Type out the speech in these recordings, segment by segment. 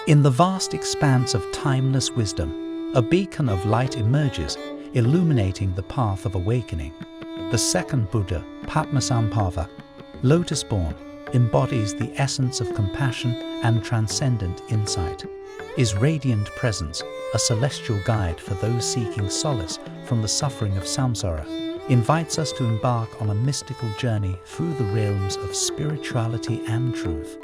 In the vast expanse of timeless wisdom, a beacon of light emerges, illuminating the path of awakening. The second Buddha, Padmasambhava, Lotus-Born, embodies the essence of compassion and transcendent insight. His radiant presence, a celestial guide for those seeking solace from the suffering of samsara, invites us to embark on a mystical journey through the realms of spirituality and truth.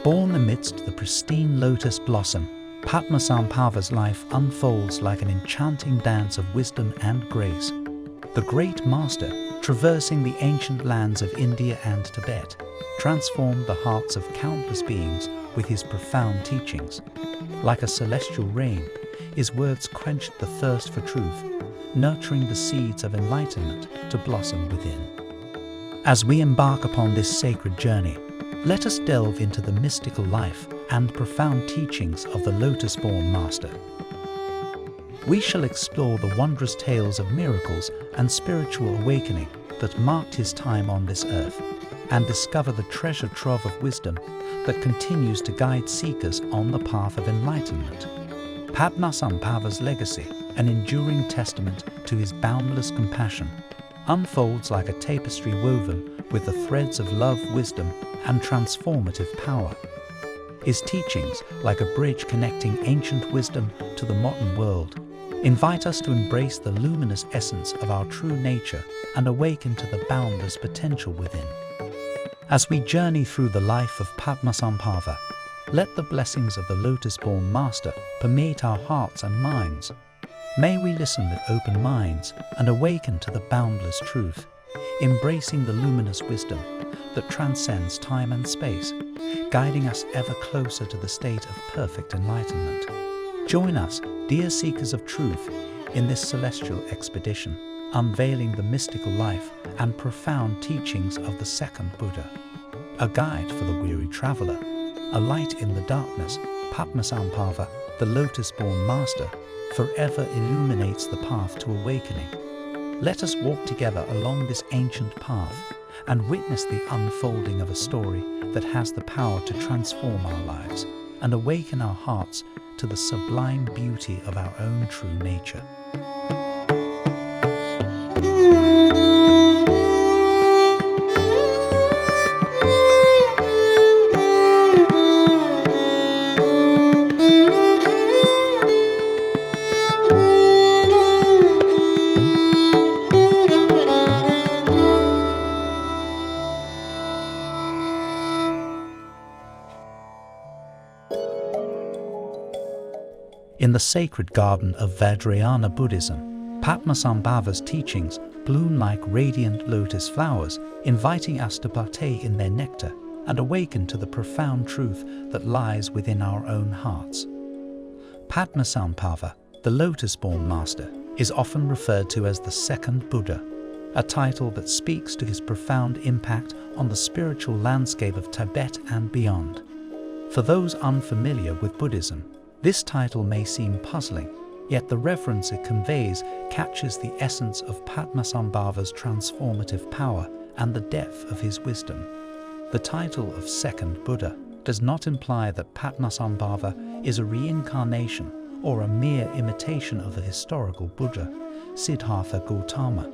Born amidst the pristine lotus blossom, Padmasambhava's life unfolds like an enchanting dance of wisdom and grace. The great master, traversing the ancient lands of India and Tibet, transformed the hearts of countless beings with his profound teachings. Like a celestial rain, his words quenched the thirst for truth, nurturing the seeds of enlightenment to blossom within. As we embark upon this sacred journey, let us delve into the mystical life and profound teachings of the Lotus-Born Master. We shall explore the wondrous tales of miracles and spiritual awakening that marked his time on this earth, and discover the treasure trove of wisdom that continues to guide seekers on the path of enlightenment. Padmasambhava's legacy, an enduring testament to his boundless compassion, unfolds like a tapestry woven with the threads of love, wisdom, and transformative power. His teachings, like a bridge connecting ancient wisdom to the modern world, invite us to embrace the luminous essence of our true nature and awaken to the boundless potential within. As we journey through the life of Padmasambhava, let the blessings of the Lotus-Born Master permeate our hearts and minds. May we listen with open minds and awaken to the boundless truth, embracing the luminous wisdom that transcends time and space, guiding us ever closer to the state of perfect enlightenment. Join us, dear seekers of truth, in this celestial expedition, unveiling the mystical life and profound teachings of the second Buddha. A guide for the weary traveler, a light in the darkness, Padmasambhava, the Lotus-Born Master, forever illuminates the path to awakening. Let us walk together along this ancient path and witness the unfolding of a story that has the power to transform our lives and awaken our hearts to the sublime beauty of our own true nature. In the sacred garden of Vajrayana Buddhism, Padmasambhava's teachings bloom like radiant lotus flowers, inviting us to partake in their nectar and awaken to the profound truth that lies within our own hearts. Padmasambhava, the Lotus-Born Master, is often referred to as the second Buddha, a title that speaks to his profound impact on the spiritual landscape of Tibet and beyond. For those unfamiliar with Buddhism, this title may seem puzzling, yet the reverence it conveys captures the essence of Padmasambhava's transformative power and the depth of his wisdom. The title of second Buddha does not imply that Padmasambhava is a reincarnation or a mere imitation of the historical Buddha, Siddhartha Gautama.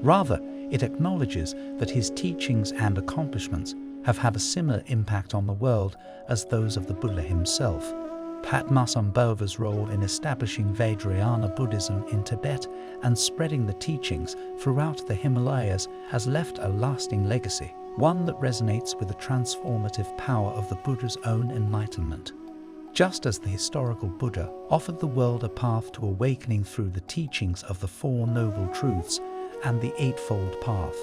Rather, it acknowledges that his teachings and accomplishments have had a similar impact on the world as those of the Buddha himself. Padmasambhava's role in establishing Vajrayana Buddhism in Tibet and spreading the teachings throughout the Himalayas has left a lasting legacy, one that resonates with the transformative power of the Buddha's own enlightenment. Just as the historical Buddha offered the world a path to awakening through the teachings of the Four Noble Truths and the Eightfold Path,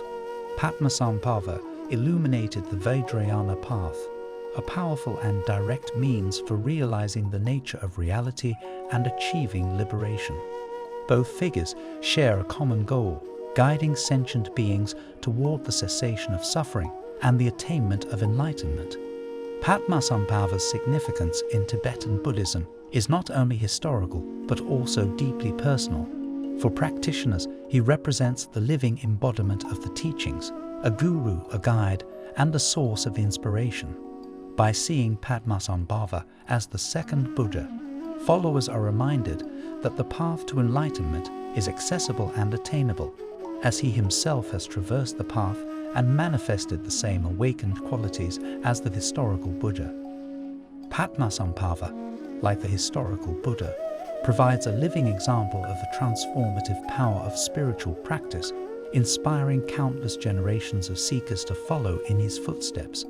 Padmasambhava illuminated the Vajrayana path, a powerful and direct means for realizing the nature of reality and achieving liberation. Both figures share a common goal, guiding sentient beings toward the cessation of suffering and the attainment of enlightenment. Padmasambhava's significance in Tibetan Buddhism is not only historical but also deeply personal. For practitioners, he represents the living embodiment of the teachings, a guru, a guide, and a source of inspiration. By seeing Padmasambhava as the second Buddha, followers are reminded that the path to enlightenment is accessible and attainable, as he himself has traversed the path and manifested the same awakened qualities as the historical Buddha. Padmasambhava, like the historical Buddha, provides a living example of the transformative power of spiritual practice, inspiring countless generations of seekers to follow in his footsteps.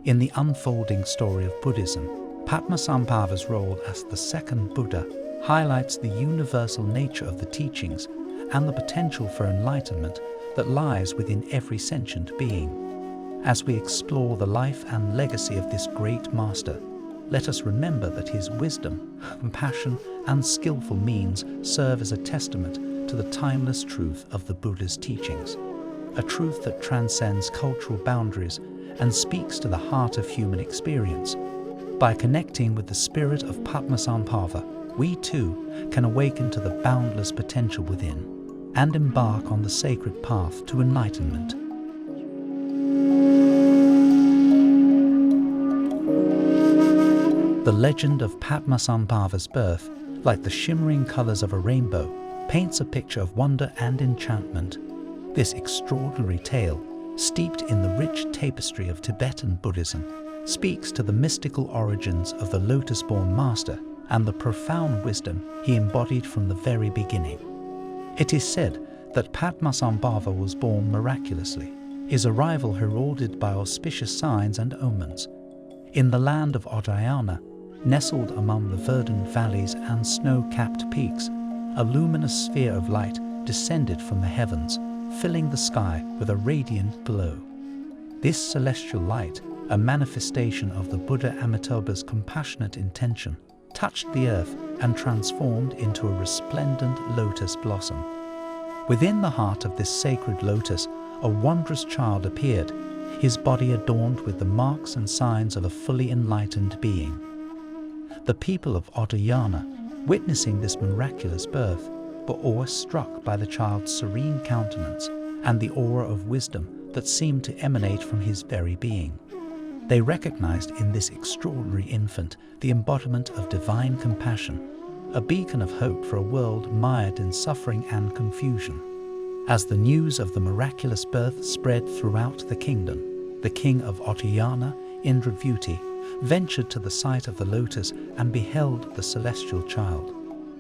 In the unfolding story of Buddhism, Padmasambhava's role as the second Buddha highlights the universal nature of the teachings and the potential for enlightenment that lies within every sentient being. As we explore the life and legacy of this great master, let us remember that his wisdom, compassion, and skillful means serve as a testament to the timeless truth of the Buddha's teachings, a truth that transcends cultural boundaries and speaks to the heart of human experience. By connecting with the spirit of Padmasambhava, we too can awaken to the boundless potential within and embark on the sacred path to enlightenment. The legend of Padmasambhava's birth, like the shimmering colors of a rainbow, paints a picture of wonder and enchantment. This extraordinary tale, steeped in the rich tapestry of Tibetan Buddhism, speaks to the mystical origins of the Lotus-Born Master and the profound wisdom he embodied from the very beginning. It is said that Padmasambhava was born miraculously, his arrival heralded by auspicious signs and omens. In the land of Udayana, nestled among the verdant valleys and snow-capped peaks, a luminous sphere of light descended from the heavens, filling the sky with a radiant glow. This celestial light, a manifestation of the Buddha Amitabha's compassionate intention, touched the earth and transformed into a resplendent lotus blossom. Within the heart of this sacred lotus, a wondrous child appeared, his body adorned with the marks and signs of a fully enlightened being. The people of Udayana, witnessing this miraculous birth, were awestruck by the child's serene countenance and the aura of wisdom that seemed to emanate from his very being. They recognized in this extraordinary infant the embodiment of divine compassion, a beacon of hope for a world mired in suffering and confusion. As the news of the miraculous birth spread throughout the kingdom, the king of Udayana, Indravuti, ventured to the site of the lotus and beheld the celestial child.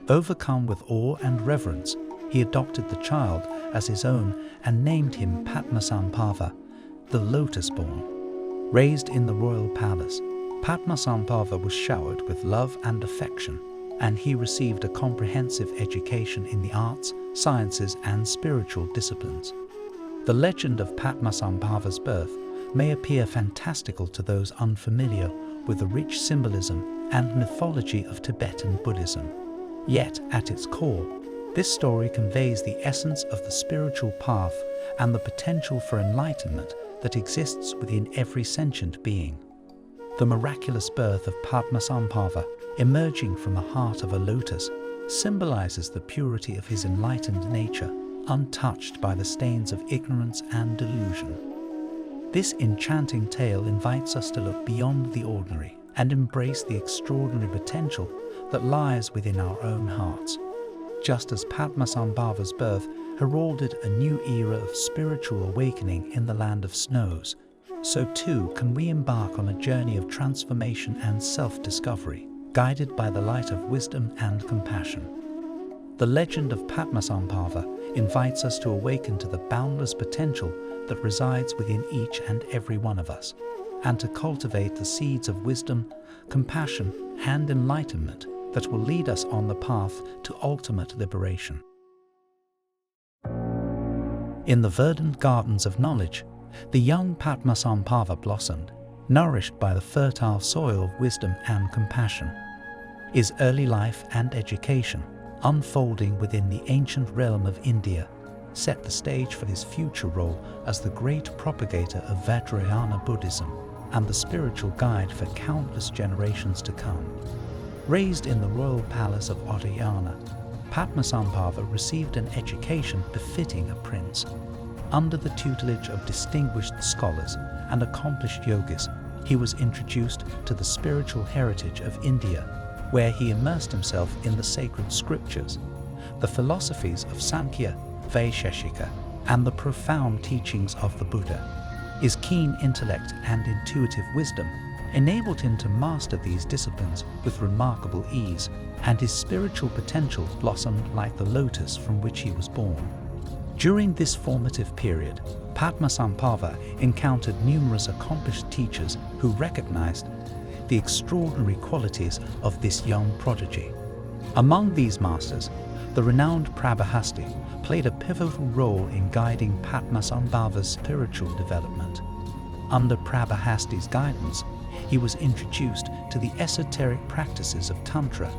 Overcome with awe and reverence, he adopted the child as his own and named him Padmasambhava, the Lotus-Born. Raised in the royal palace, Padmasambhava was showered with love and affection, and he received a comprehensive education in the arts, sciences, and spiritual disciplines. The legend of Padmasambhava's birth may appear fantastical to those unfamiliar with the rich symbolism and mythology of Tibetan Buddhism. Yet, at its core, this story conveys the essence of the spiritual path and the potential for enlightenment that exists within every sentient being. The miraculous birth of Padmasambhava, emerging from the heart of a lotus, symbolizes the purity of his enlightened nature, untouched by the stains of ignorance and delusion. This enchanting tale invites us to look beyond the ordinary and embrace the extraordinary potential that lies within our own hearts. Just as Padmasambhava's birth heralded a new era of spiritual awakening in the land of snows, so too can we embark on a journey of transformation and self-discovery, guided by the light of wisdom and compassion. The legend of Padmasambhava invites us to awaken to the boundless potential that resides within each and every one of us, and to cultivate the seeds of wisdom, compassion, and enlightenment that will lead us on the path to ultimate liberation. In the verdant gardens of knowledge, the young Padmasambhava blossomed, nourished by the fertile soil of wisdom and compassion. His early life and education, unfolding within the ancient realm of India, set the stage for his future role as the great propagator of Vajrayana Buddhism and the spiritual guide for countless generations to come. Raised in the royal palace of Udayana, Padmasambhava received an education befitting a prince. Under the tutelage of distinguished scholars and accomplished yogis, he was introduced to the spiritual heritage of India, where he immersed himself in the sacred scriptures, the philosophies of Samkhya, Vaisheshika, and the profound teachings of the Buddha. His keen intellect and intuitive wisdom enabled him to master these disciplines with remarkable ease, and his spiritual potential blossomed like the lotus from which he was born. During this formative period, Padmasambhava encountered numerous accomplished teachers who recognized the extraordinary qualities of this young prodigy. Among these masters, the renowned Prabhahasti played a pivotal role in guiding Padmasambhava's spiritual development. Under Prabhahasti's guidance, he was introduced to the esoteric practices of Tantra,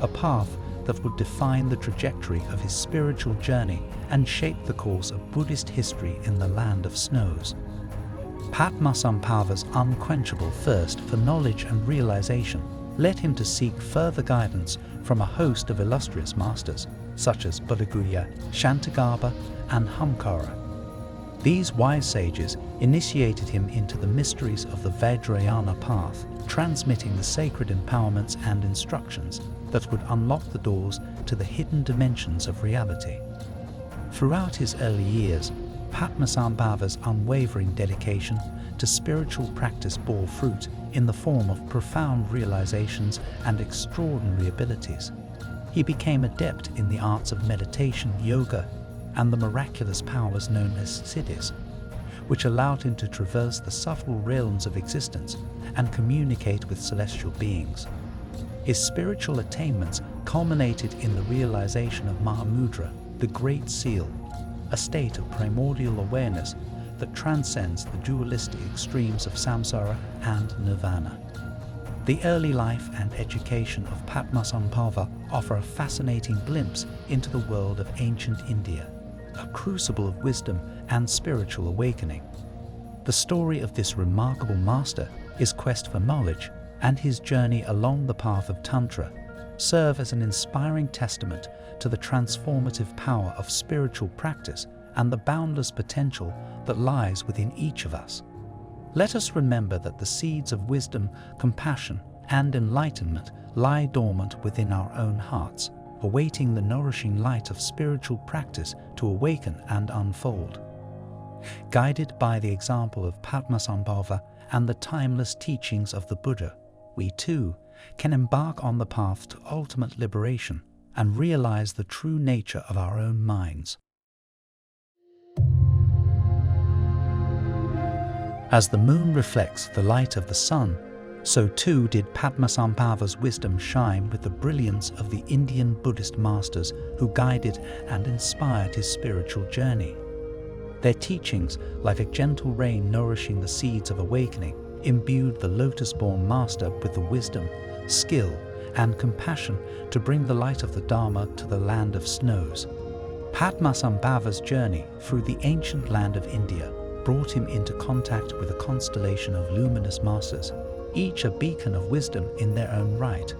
a path that would define the trajectory of his spiritual journey and shape the course of Buddhist history in the land of snows. Padmasambhava's unquenchable thirst for knowledge and realization led him to seek further guidance from a host of illustrious masters, such as Buddhagaya, Shantagarbha, and Humkara. These wise sages initiated him into the mysteries of the Vajrayana path, transmitting the sacred empowerments and instructions that would unlock the doors to the hidden dimensions of reality. Throughout his early years, Padmasambhava's unwavering dedication to spiritual practice bore fruit in the form of profound realizations and extraordinary abilities. He became adept in the arts of meditation, yoga, and the miraculous powers known as siddhis, which allowed him to traverse the subtle realms of existence and communicate with celestial beings. His spiritual attainments culminated in the realization of Mahamudra, the Great Seal, a state of primordial awareness that transcends the dualistic extremes of samsara and nirvana. The early life and education of Padmasambhava offer a fascinating glimpse into the world of ancient India, a crucible of wisdom and spiritual awakening. The story of this remarkable master, his quest for knowledge, and his journey along the path of Tantra serve as an inspiring testament to the transformative power of spiritual practice and the boundless potential that lies within each of us. Let us remember that the seeds of wisdom, compassion, and enlightenment lie dormant within our own hearts, awaiting the nourishing light of spiritual practice to awaken and unfold. Guided by the example of Padmasambhava and the timeless teachings of the Buddha, we too can embark on the path to ultimate liberation and realize the true nature of our own minds. As the moon reflects the light of the sun, so too did Padmasambhava's wisdom shine with the brilliance of the Indian Buddhist masters who guided and inspired his spiritual journey. Their teachings, like a gentle rain nourishing the seeds of awakening, imbued the Lotus-Born Master with the wisdom, skill, and compassion to bring the light of the Dharma to the land of snows. Padmasambhava's journey through the ancient land of India brought him into contact with a constellation of luminous masters, each a beacon of wisdom in their own right.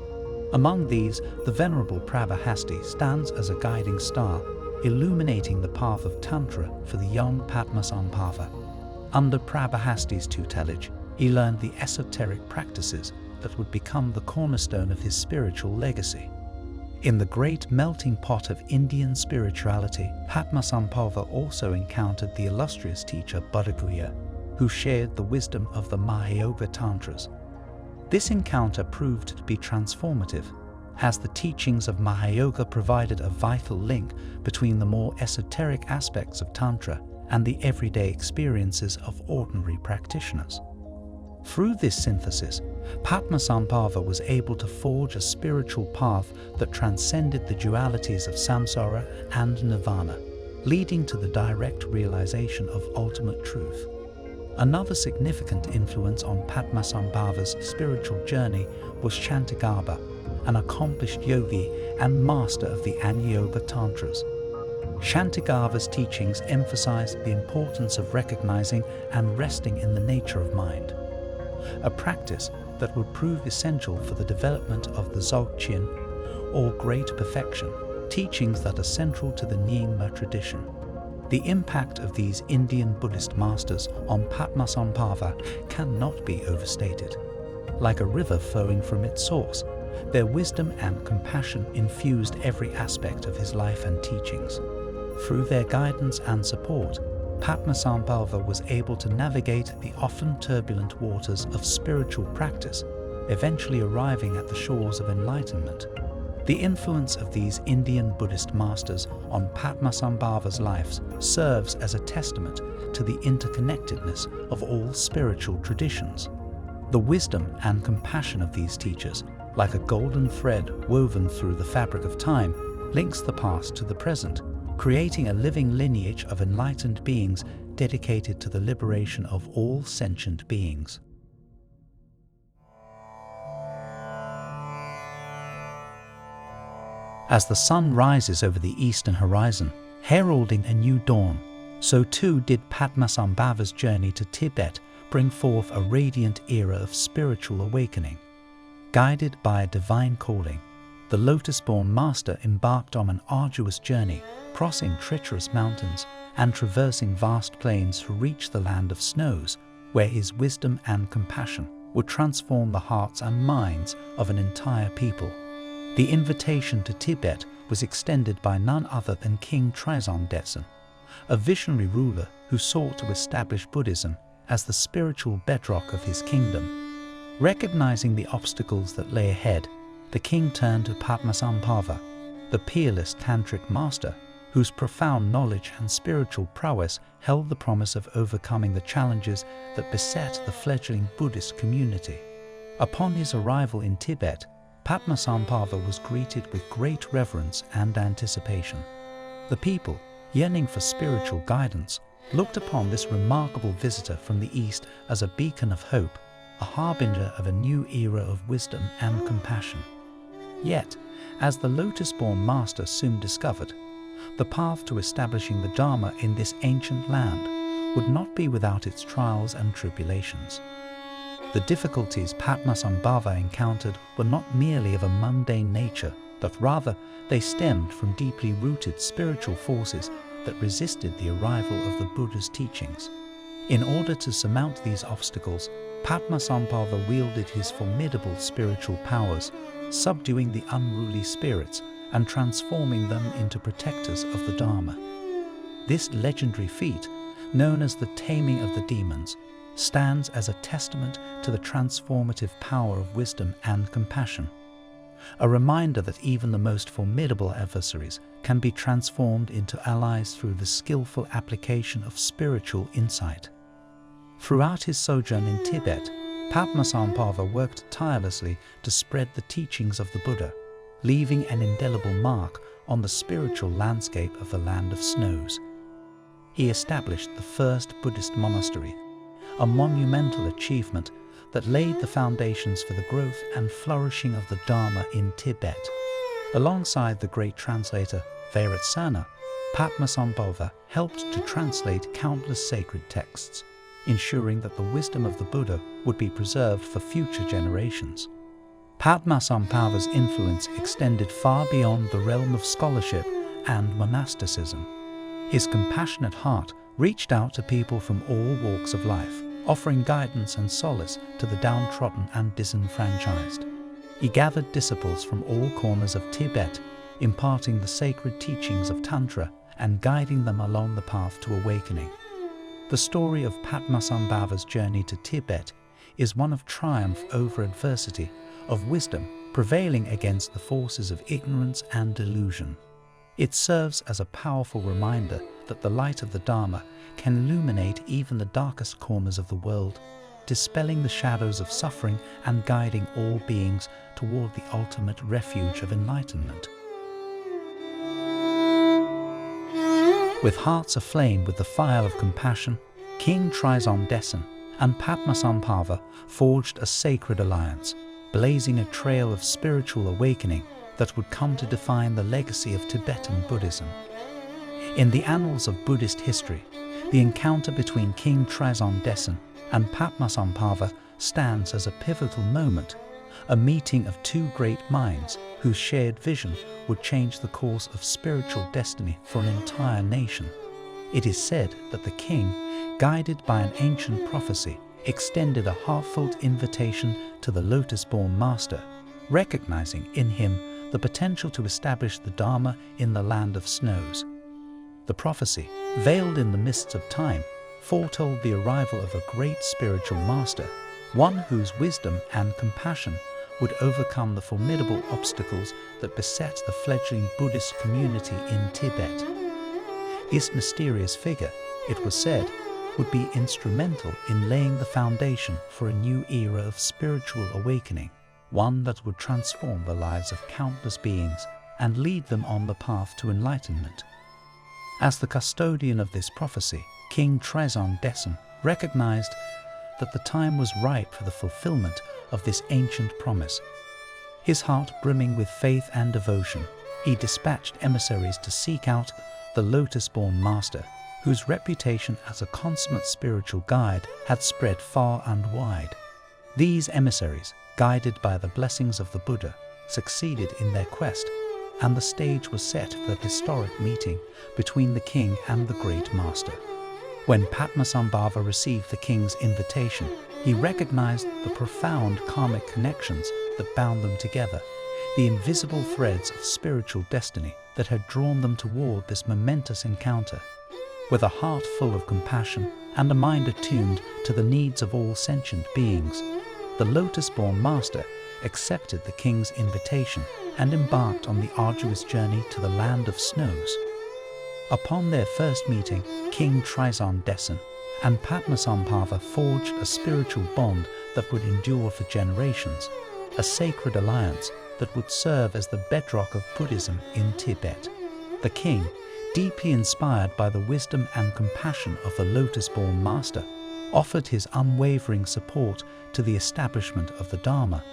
Among these, the Venerable Prabhahasti stands as a guiding star, illuminating the path of Tantra for the young Padmasambhava. Under Prabhahasti's tutelage, he learned the esoteric practices that would become the cornerstone of his spiritual legacy. In the great melting pot of Indian spirituality, Padmasambhava also encountered the illustrious teacher Buddhagaya, who shared the wisdom of the Mahayoga Tantras. This encounter proved to be transformative, as the teachings of Mahayoga provided a vital link between the more esoteric aspects of Tantra and the everyday experiences of ordinary practitioners. Through this synthesis, Padmasambhava was able to forge a spiritual path that transcended the dualities of samsara and nirvana, leading to the direct realization of ultimate truth. Another significant influence on Padmasambhava's spiritual journey was Shantagarbha, an accomplished yogi and master of the Anya-yoga Tantras. Shantagarbha's teachings emphasized the importance of recognizing and resting in the nature of mind, a practice that would prove essential for the development of the Dzogchen, or Great Perfection, teachings that are central to the Nyingma tradition. The impact of these Indian Buddhist masters on Padmasambhava cannot be overstated. Like a river flowing from its source, their wisdom and compassion infused every aspect of his life and teachings. Through their guidance and support, Padmasambhava was able to navigate the often turbulent waters of spiritual practice, eventually arriving at the shores of enlightenment. The influence of these Indian Buddhist masters on Padmasambhava's life serves as a testament to the interconnectedness of all spiritual traditions. The wisdom and compassion of these teachers, like a golden thread woven through the fabric of time, links the past to the present, creating a living lineage of enlightened beings dedicated to the liberation of all sentient beings. As the sun rises over the eastern horizon, heralding a new dawn, so too did Padmasambhava's journey to Tibet bring forth a radiant era of spiritual awakening. Guided by a divine calling, the Lotus-Born Master embarked on an arduous journey, crossing treacherous mountains and traversing vast plains to reach the land of snows, where his wisdom and compassion would transform the hearts and minds of an entire people. The invitation to Tibet was extended by none other than King Trizon Detsen, a visionary ruler who sought to establish Buddhism as the spiritual bedrock of his kingdom. Recognizing the obstacles that lay ahead, the king turned to Padmasambhava, the peerless tantric master, whose profound knowledge and spiritual prowess held the promise of overcoming the challenges that beset the fledgling Buddhist community. Upon his arrival in Tibet, Padmasambhava was greeted with great reverence and anticipation. The people, yearning for spiritual guidance, looked upon this remarkable visitor from the east as a beacon of hope, a harbinger of a new era of wisdom and compassion. Yet, as the Lotus-Born Master soon discovered, the path to establishing the Dharma in this ancient land would not be without its trials and tribulations. The difficulties Padmasambhava encountered were not merely of a mundane nature, but rather they stemmed from deeply rooted spiritual forces that resisted the arrival of the Buddha's teachings. In order to surmount these obstacles, Padmasambhava wielded his formidable spiritual powers, subduing the unruly spirits and transforming them into protectors of the Dharma. This legendary feat, known as the taming of the demons, stands as a testament to the transformative power of wisdom and compassion, a reminder that even the most formidable adversaries can be transformed into allies through the skillful application of spiritual insight. Throughout his sojourn in Tibet, Padmasambhava worked tirelessly to spread the teachings of the Buddha, leaving an indelible mark on the spiritual landscape of the land of snows. He established the first Buddhist monastery, a monumental achievement that laid the foundations for the growth and flourishing of the Dharma in Tibet. Alongside the great translator Vairocana, Padmasambhava helped to translate countless sacred texts, ensuring that the wisdom of the Buddha would be preserved for future generations. Padmasambhava's influence extended far beyond the realm of scholarship and monasticism. His compassionate heart reached out to people from all walks of life, offering guidance and solace to the downtrodden and disenfranchised. He gathered disciples from all corners of Tibet, imparting the sacred teachings of Tantra and guiding them along the path to awakening. The story of Padmasambhava's journey to Tibet is one of triumph over adversity, of wisdom prevailing against the forces of ignorance and delusion. It serves as a powerful reminder that the light of the Dharma can illuminate even the darkest corners of the world, dispelling the shadows of suffering and guiding all beings toward the ultimate refuge of enlightenment. With hearts aflame with the fire of compassion, King Trizon Detsen and Padmasambhava forged a sacred alliance, blazing a trail of spiritual awakening that would come to define the legacy of Tibetan Buddhism. In the annals of Buddhist history, the encounter between King Trizon Detsen and Padmasambhava stands as a pivotal moment, a meeting of two great minds whose shared vision would change the course of spiritual destiny for an entire nation. It is said that the king, guided by an ancient prophecy, extended a heartfelt invitation to the Lotus-Born Master, recognizing in him the potential to establish the Dharma in the land of snows. The prophecy, veiled in the mists of time, foretold the arrival of a great spiritual master, one whose wisdom and compassion would overcome the formidable obstacles that beset the fledgling Buddhist community in Tibet. This mysterious figure, it was said, would be instrumental in laying the foundation for a new era of spiritual awakening, one that would transform the lives of countless beings and lead them on the path to enlightenment. As the custodian of this prophecy, King Trizon Dessen recognized that the time was ripe for the fulfillment of this ancient promise. His heart brimming with faith and devotion, he dispatched emissaries to seek out the Lotus-Born Master, whose reputation as a consummate spiritual guide had spread far and wide. These emissaries, guided by the blessings of the Buddha, succeeded in their quest, and the stage was set for the historic meeting between the king and the great master. When Padmasambhava received the king's invitation, he recognized the profound karmic connections that bound them together, the invisible threads of spiritual destiny that had drawn them toward this momentous encounter. With a heart full of compassion and a mind attuned to the needs of all sentient beings, the Lotus-Born Master accepted the king's invitation and embarked on the arduous journey to the land of snows. Upon their first meeting, King Trizon Dessen and Padmasambhava forged a spiritual bond that would endure for generations, a sacred alliance that would serve as the bedrock of Buddhism in Tibet. The king, deeply inspired by the wisdom and compassion of the Lotus-Born Master, offered his unwavering support to the establishment of the Dharma,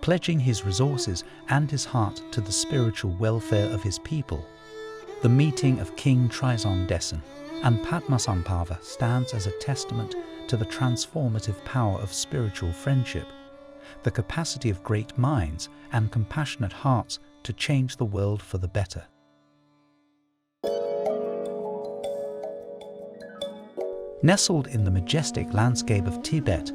pledging his resources and his heart to the spiritual welfare of his people. The meeting of King Trizon Dessen and Padmasambhava stands as a testament to the transformative power of spiritual friendship, the capacity of great minds and compassionate hearts to change the world for the better. Nestled in the majestic landscape of Tibet,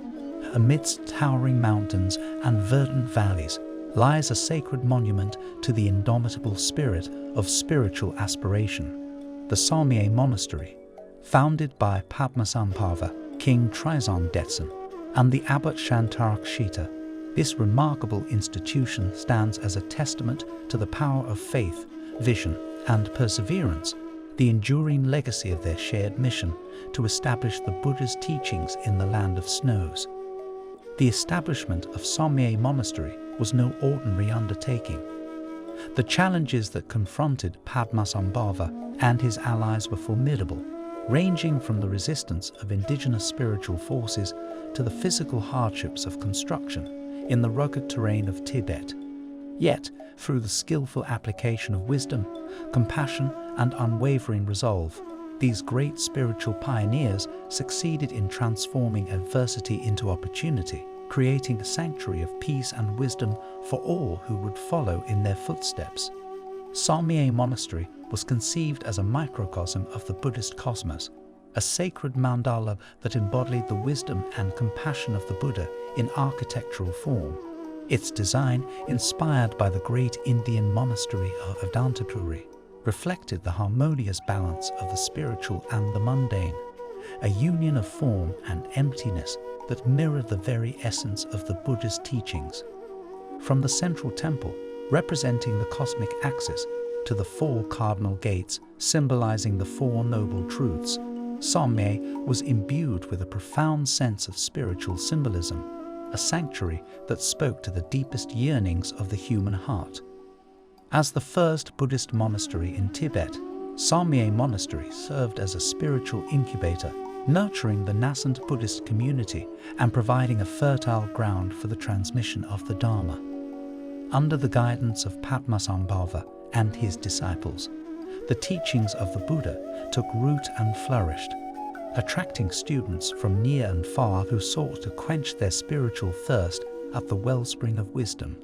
amidst towering mountains and verdant valleys, lies a sacred monument to the indomitable spirit of spiritual aspiration, the Somye Monastery, founded by Padmasambhava, King Trizon Dessen, and the abbot Shantarakshita. This remarkable institution stands as a testament to the power of faith, vision, and perseverance, the enduring legacy of their shared mission to establish the Buddha's teachings in the land of snows. The establishment of Somye Monastery was no ordinary undertaking. The challenges that confronted Padmasambhava and his allies were formidable, ranging from the resistance of indigenous spiritual forces to the physical hardships of construction in the rugged terrain of Tibet. Yet, through the skillful application of wisdom, compassion, and unwavering resolve, these great spiritual pioneers succeeded in transforming adversity into opportunity, creating a sanctuary of peace and wisdom for all who would follow in their footsteps. Somye Monastery was conceived as a microcosm of the Buddhist cosmos, a sacred mandala that embodied the wisdom and compassion of the Buddha in architectural form. Its design, inspired by the great Indian monastery of Adantapuri, reflected the harmonious balance of the spiritual and the mundane, a union of form and emptiness that mirrored the very essence of the Buddha's teachings. From the central temple, representing the cosmic axis, to the four cardinal gates symbolizing the Four Noble Truths, Somye was imbued with a profound sense of spiritual symbolism, a sanctuary that spoke to the deepest yearnings of the human heart. As the first Buddhist monastery in Tibet, Somye Monastery served as a spiritual incubator, nurturing the nascent Buddhist community and providing a fertile ground for the transmission of the Dharma. Under the guidance of Padmasambhava and his disciples, the teachings of the Buddha took root and flourished, attracting students from near and far who sought to quench their spiritual thirst at the wellspring of wisdom.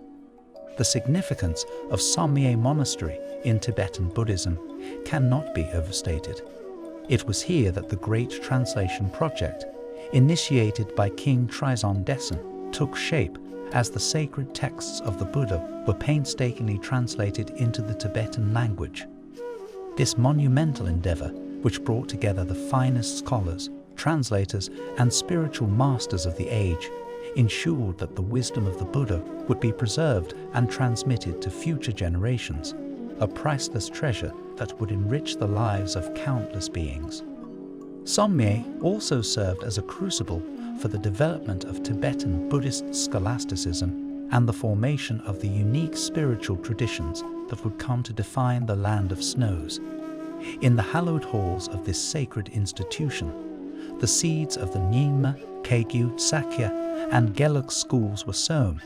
The significance of Somye Monastery in Tibetan Buddhism cannot be overstated. It was here that the Great Translation Project, initiated by King Trizon Dessen, took shape as the sacred texts of the Buddha were painstakingly translated into the Tibetan language. This monumental endeavor, which brought together the finest scholars, translators, and spiritual masters of the age, ensured that the wisdom of the Buddha would be preserved and transmitted to future generations, a priceless treasure that would enrich the lives of countless beings. Somye also served as a crucible for the development of Tibetan Buddhist scholasticism and the formation of the unique spiritual traditions that would come to define the land of snows. In the hallowed halls of this sacred institution, the seeds of the Nyingma, Kagyu, Sakya, and Gelug schools were sown,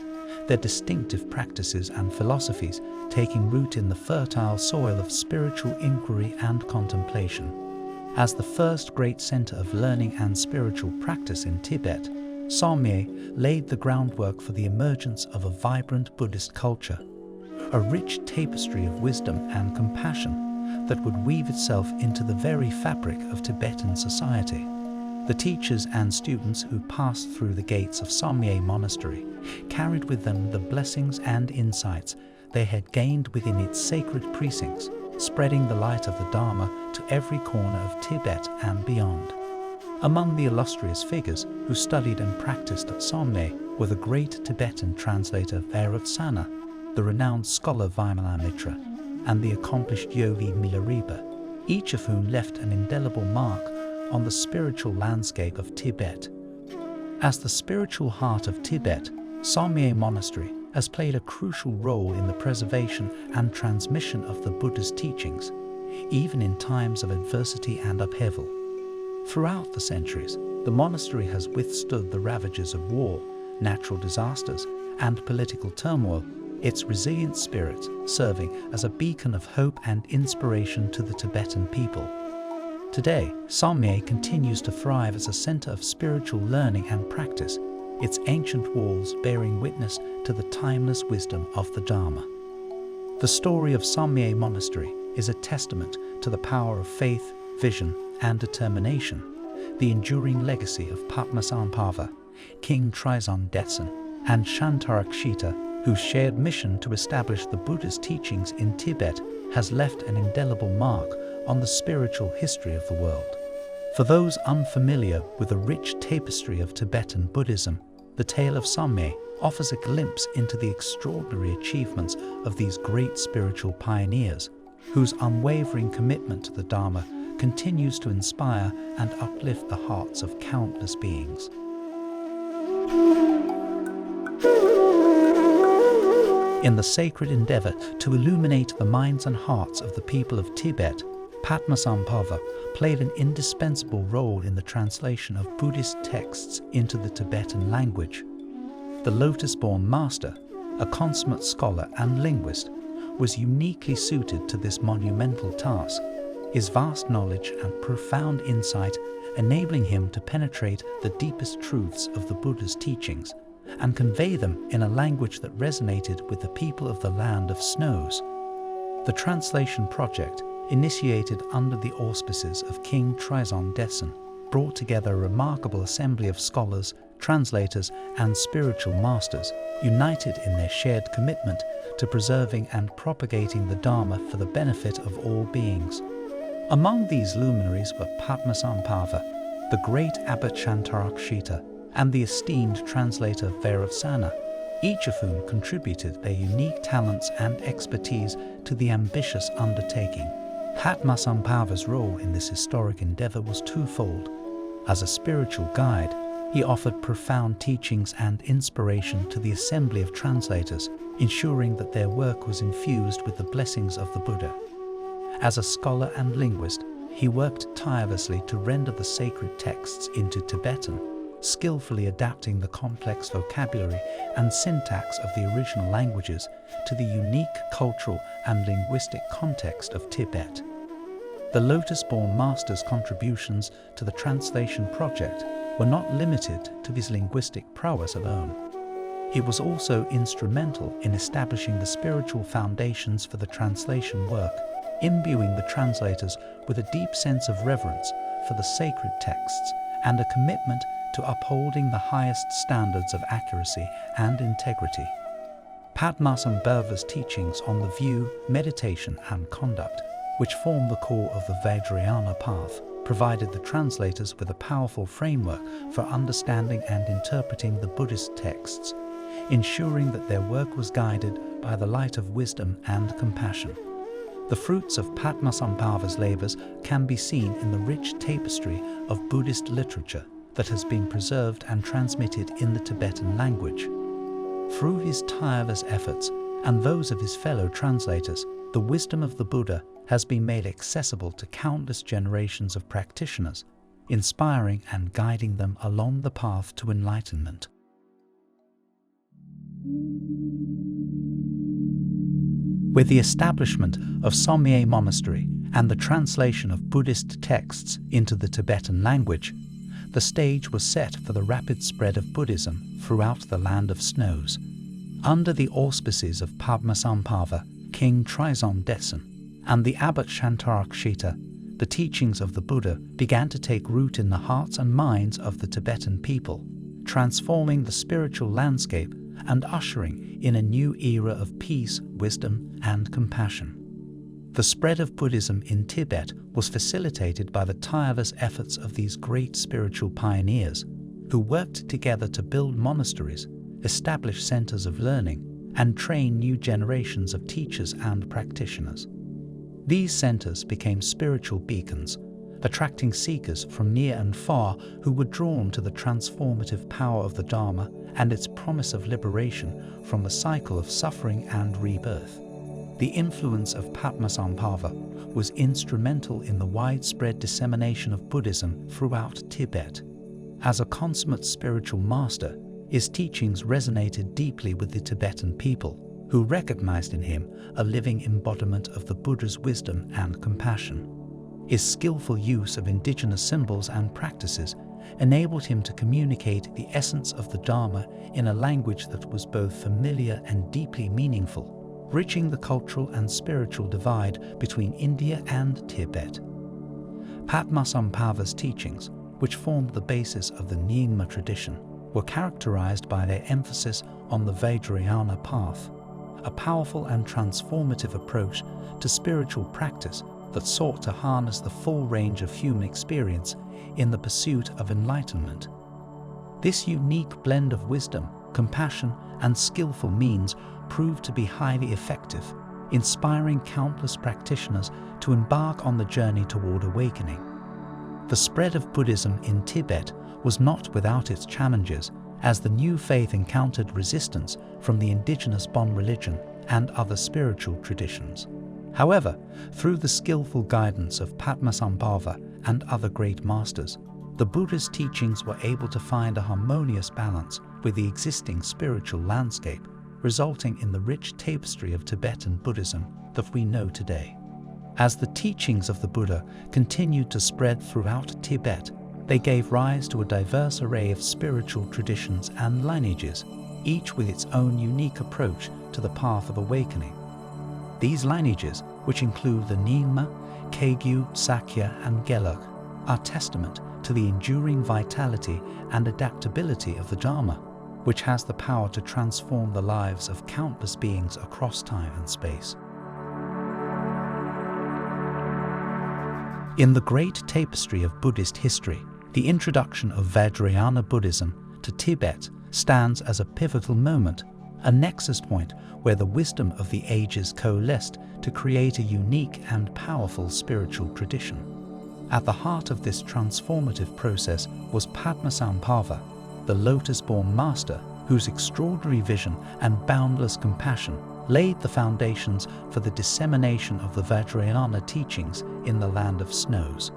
their distinctive practices and philosophies taking root in the fertile soil of spiritual inquiry and contemplation. As the first great center of learning and spiritual practice in Tibet, Somye laid the groundwork for the emergence of a vibrant Buddhist culture, a rich tapestry of wisdom and compassion that would weave itself into the very fabric of Tibetan society. The teachers and students who passed through the gates of Somye Monastery carried with them the blessings and insights they had gained within its sacred precincts, spreading the light of the Dharma to every corner of Tibet and beyond. Among the illustrious figures who studied and practiced at Somye were the great Tibetan translator Vairavsana, the renowned scholar Vimalamitra, and the accomplished yogi Milarepa, each of whom left an indelible mark on the spiritual landscape of Tibet. As the spiritual heart of Tibet, Somye Monastery has played a crucial role in the preservation and transmission of the Buddha's teachings, even in times of adversity and upheaval. Throughout the centuries, the monastery has withstood the ravages of war, natural disasters, and political turmoil, its resilient spirit serving as a beacon of hope and inspiration to the Tibetan people. Today, Somye continues to thrive as a center of spiritual learning and practice, its ancient walls bearing witness to the timeless wisdom of the Dharma. The story of Somye Monastery is a testament to the power of faith, vision, and determination, the enduring legacy of Padmasambhava, King Trizon Dessen, and Shantarakshita, whose shared mission to establish the Buddha's teachings in Tibet has left an indelible mark on the spiritual history of the world. For those unfamiliar with the rich tapestry of Tibetan Buddhism, the tale of Somye offers a glimpse into the extraordinary achievements of these great spiritual pioneers, whose unwavering commitment to the Dharma continues to inspire and uplift the hearts of countless beings. In the sacred endeavor to illuminate the minds and hearts of the people of Tibet, Padmasambhava played an indispensable role in the translation of Buddhist texts into the Tibetan language. The Lotus-Born Master, a consummate scholar and linguist, was uniquely suited to this monumental task, his vast knowledge and profound insight enabling him to penetrate the deepest truths of the Buddha's teachings and convey them in a language that resonated with the people of the land of snows. The translation project, initiated under the auspices of King Trizon Dessen, brought together a remarkable assembly of scholars, translators, and spiritual masters, united in their shared commitment to preserving and propagating the Dharma for the benefit of all beings. Among these luminaries were Padmasambhava, the great abbot Shantarakshita, and the esteemed translator Vairavsana, each of whom contributed their unique talents and expertise to the ambitious undertaking. Padmasambhava's role in this historic endeavor was twofold. As a spiritual guide, he offered profound teachings and inspiration to the assembly of translators, ensuring that their work was infused with the blessings of the Buddha. As a scholar and linguist, he worked tirelessly to render the sacred texts into Tibetan, skillfully adapting the complex vocabulary and syntax of the original languages to the unique cultural and linguistic context of Tibet. The Lotus-Born Master's contributions to the translation project were not limited to his linguistic prowess alone. He was also instrumental in establishing the spiritual foundations for the translation work, imbuing the translators with a deep sense of reverence for the sacred texts and a commitment to upholding the highest standards of accuracy and integrity. Padmasambhava's teachings on the view, meditation, and conduct, which form the core of the Vajrayana path, provided the translators with a powerful framework for understanding and interpreting the Buddhist texts, ensuring that their work was guided by the light of wisdom and compassion. The fruits of Padmasambhava's labors can be seen in the rich tapestry of Buddhist literature that has been preserved and transmitted in the Tibetan language. Through his tireless efforts and those of his fellow translators, the wisdom of the Buddha has been made accessible to countless generations of practitioners, inspiring and guiding them along the path to enlightenment. With the establishment of Somye Monastery and the translation of Buddhist texts into the Tibetan language, the stage was set for the rapid spread of Buddhism throughout the land of snows. Under the auspices of Padmasambhava, King Trizon Detsen, and the abbot Shantarakshita, the teachings of the Buddha began to take root in the hearts and minds of the Tibetan people, transforming the spiritual landscape and ushering in a new era of peace, wisdom, and compassion. The spread of Buddhism in Tibet was facilitated by the tireless efforts of these great spiritual pioneers, who worked together to build monasteries, establish centers of learning, and train new generations of teachers and practitioners. These centers became spiritual beacons, attracting seekers from near and far who were drawn to the transformative power of the Dharma and its promise of liberation from the cycle of suffering and rebirth. The influence of Padmasambhava was instrumental in the widespread dissemination of Buddhism throughout Tibet. As a consummate spiritual master, his teachings resonated deeply with the Tibetan people, who recognized in him a living embodiment of the Buddha's wisdom and compassion. His skillful use of indigenous symbols and practices enabled him to communicate the essence of the Dharma in a language that was both familiar and deeply meaningful, bridging the cultural and spiritual divide between India and Tibet. Padmasambhava's teachings, which formed the basis of the Nyingma tradition, were characterized by their emphasis on the Vajrayana path, a powerful and transformative approach to spiritual practice that sought to harness the full range of human experience in the pursuit of enlightenment. This unique blend of wisdom, compassion, and skillful means proved to be highly effective, inspiring countless practitioners to embark on the journey toward awakening. The spread of Buddhism in Tibet was not without its challenges, as the new faith encountered resistance from the indigenous Bon religion and other spiritual traditions. However, through the skillful guidance of Padmasambhava and other great masters, the Buddha's teachings were able to find a harmonious balance with the existing spiritual landscape, resulting in the rich tapestry of Tibetan Buddhism that we know today. As the teachings of the Buddha continued to spread throughout Tibet, they gave rise to a diverse array of spiritual traditions and lineages, each with its own unique approach to the path of awakening. These lineages, which include the Nyingma, Kagyu, Sakya, and Gelug, are testament to the enduring vitality and adaptability of the Dharma, which has the power to transform the lives of countless beings across time and space. In the great tapestry of Buddhist history, the introduction of Vajrayana Buddhism to Tibet stands as a pivotal moment, a nexus point where the wisdom of the ages coalesced to create a unique and powerful spiritual tradition. At the heart of this transformative process was Padmasambhava, the Lotus-Born Master, whose extraordinary vision and boundless compassion laid the foundations for the dissemination of the Vajrayana teachings in the land of snows.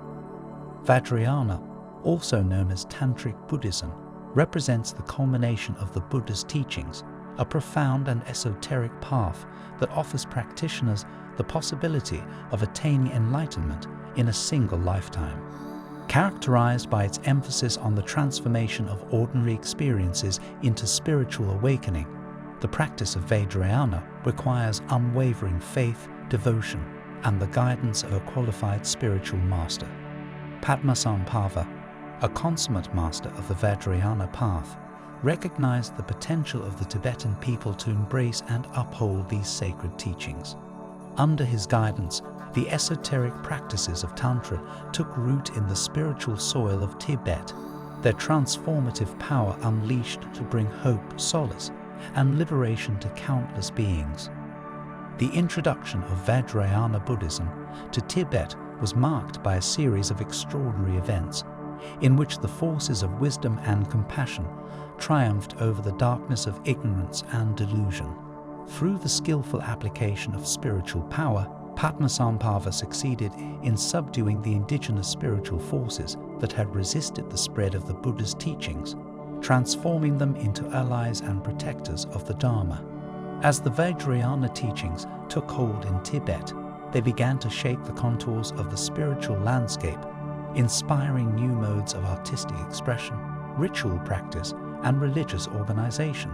Vajrayana, also known as Tantric Buddhism, represents the culmination of the Buddha's teachings, a profound and esoteric path that offers practitioners the possibility of attaining enlightenment in a single lifetime. Characterized by its emphasis on the transformation of ordinary experiences into spiritual awakening, the practice of Vajrayana requires unwavering faith, devotion, and the guidance of a qualified spiritual master. Padmasambhava, a consummate master of the Vajrayana path, recognized the potential of the Tibetan people to embrace and uphold these sacred teachings. Under his guidance, the esoteric practices of Tantra took root in the spiritual soil of Tibet, their transformative power unleashed to bring hope, solace, and liberation to countless beings. The introduction of Vajrayana Buddhism to Tibet was marked by a series of extraordinary events in which the forces of wisdom and compassion triumphed over the darkness of ignorance and delusion. Through the skillful application of spiritual power, Padmasambhava succeeded in subduing the indigenous spiritual forces that had resisted the spread of the Buddha's teachings, transforming them into allies and protectors of the Dharma. As the Vajrayana teachings took hold in Tibet, they began to shape the contours of the spiritual landscape, inspiring new modes of artistic expression, ritual practice, and religious organization.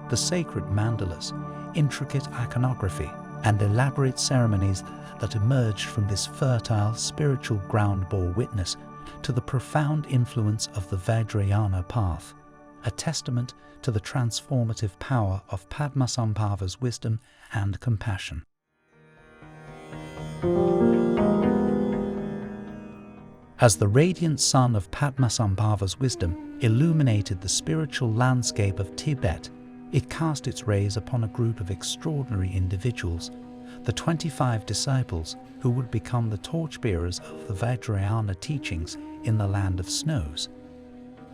The sacred mandalas, intricate iconography, and elaborate ceremonies that emerged from this fertile spiritual ground bore witness to the profound influence of the Vajrayana path, a testament to the transformative power of Padmasambhava's wisdom and compassion. As the radiant sun of Padmasambhava's wisdom illuminated the spiritual landscape of Tibet, it cast its rays upon a group of extraordinary individuals, the 25 disciples who would become the torchbearers of the Vajrayana teachings in the land of snows.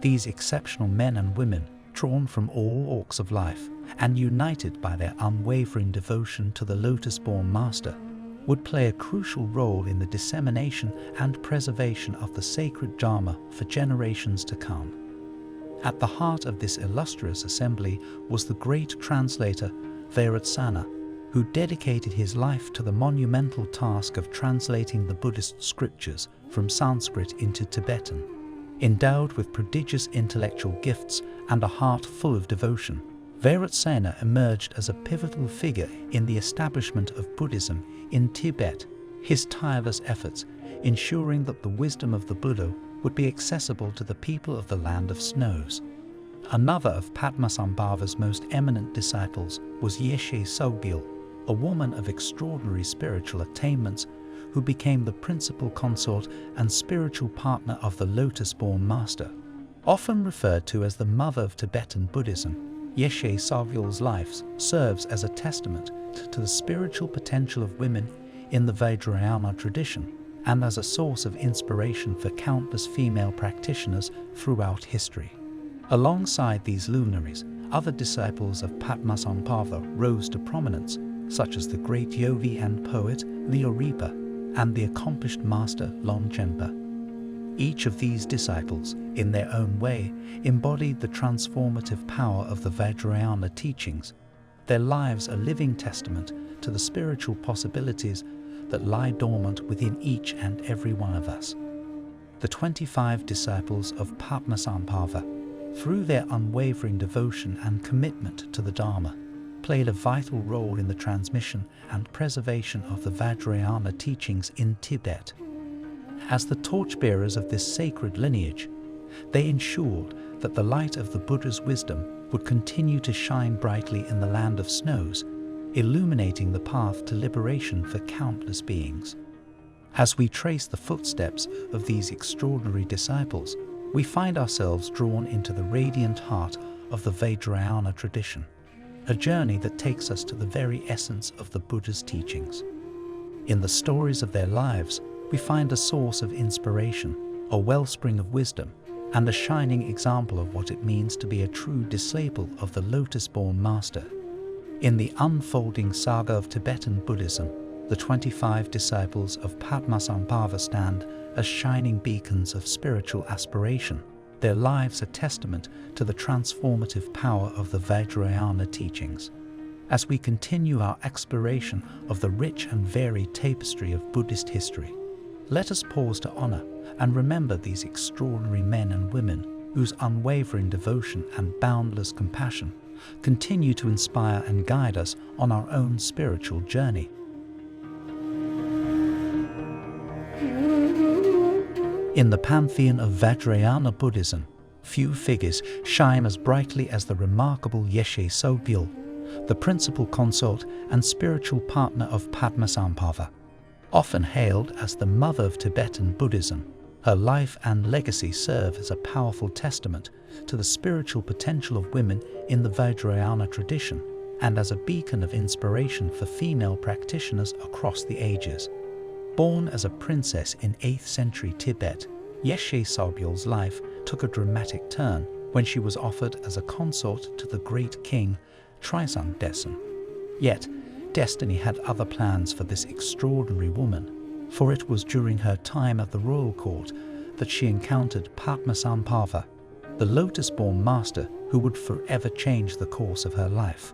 These exceptional men and women, drawn from all walks of life and united by their unwavering devotion to the Lotus-Born Master, would play a crucial role in the dissemination and preservation of the sacred Dharma for generations to come. At the heart of this illustrious assembly was the great translator Vairocana, who dedicated his life to the monumental task of translating the Buddhist scriptures from Sanskrit into Tibetan. Endowed with prodigious intellectual gifts and a heart full of devotion, Vairocana emerged as a pivotal figure in the establishment of Buddhism in Tibet, his tireless efforts ensuring that the wisdom of the Buddha would be accessible to the people of the land of snows. Another of Padmasambhava's most eminent disciples was Yeshe Tsogyal, a woman of extraordinary spiritual attainments who became the principal consort and spiritual partner of the Lotus-Born Master. Often referred to as the mother of Tibetan Buddhism, Yeshe Tsogyal's life serves as a testament to the spiritual potential of women in the Vajrayana tradition and as a source of inspiration for countless female practitioners throughout history. Alongside these luminaries, other disciples of Padmasambhava rose to prominence, such as the great yogi and poet Lioripa and the accomplished master Longchenpa. Each of these disciples, in their own way, embodied the transformative power of the Vajrayana teachings, their lives a living testament to the spiritual possibilities that lie dormant within each and every one of us. The 25 disciples of Padmasambhava, through their unwavering devotion and commitment to the Dharma, played a vital role in the transmission and preservation of the Vajrayana teachings in Tibet. As the torchbearers of this sacred lineage, they ensured that the light of the Buddha's wisdom would continue to shine brightly in the land of snows, illuminating the path to liberation for countless beings. As we trace the footsteps of these extraordinary disciples, we find ourselves drawn into the radiant heart of the Vajrayana tradition, a journey that takes us to the very essence of the Buddha's teachings. In the stories of their lives, we find a source of inspiration, a wellspring of wisdom, and a shining example of what it means to be a true disciple of the Lotus-Born Master. In the unfolding saga of Tibetan Buddhism, the 25 disciples of Padmasambhava stand as shining beacons of spiritual aspiration, their lives a testament to the transformative power of the Vajrayana teachings. As we continue our exploration of the rich and varied tapestry of Buddhist history, let us pause to honor and remember these extraordinary men and women whose unwavering devotion and boundless compassion continue to inspire and guide us on our own spiritual journey. In the pantheon of Vajrayana Buddhism, few figures shine as brightly as the remarkable Yeshe Tsogyal, the principal consort and spiritual partner of Padmasambhava. Often hailed as the mother of Tibetan Buddhism, her life and legacy serve as a powerful testament to the spiritual potential of women in the Vajrayana tradition and as a beacon of inspiration for female practitioners across the ages. Born as a princess in 8th century Tibet, Yeshe Tsogyal's life took a dramatic turn when she was offered as a consort to the great king Trisang Desen. Yet, destiny had other plans for this extraordinary woman, for it was during her time at the royal court that she encountered Padmasambhava, the Lotus-Born Master who would forever change the course of her life.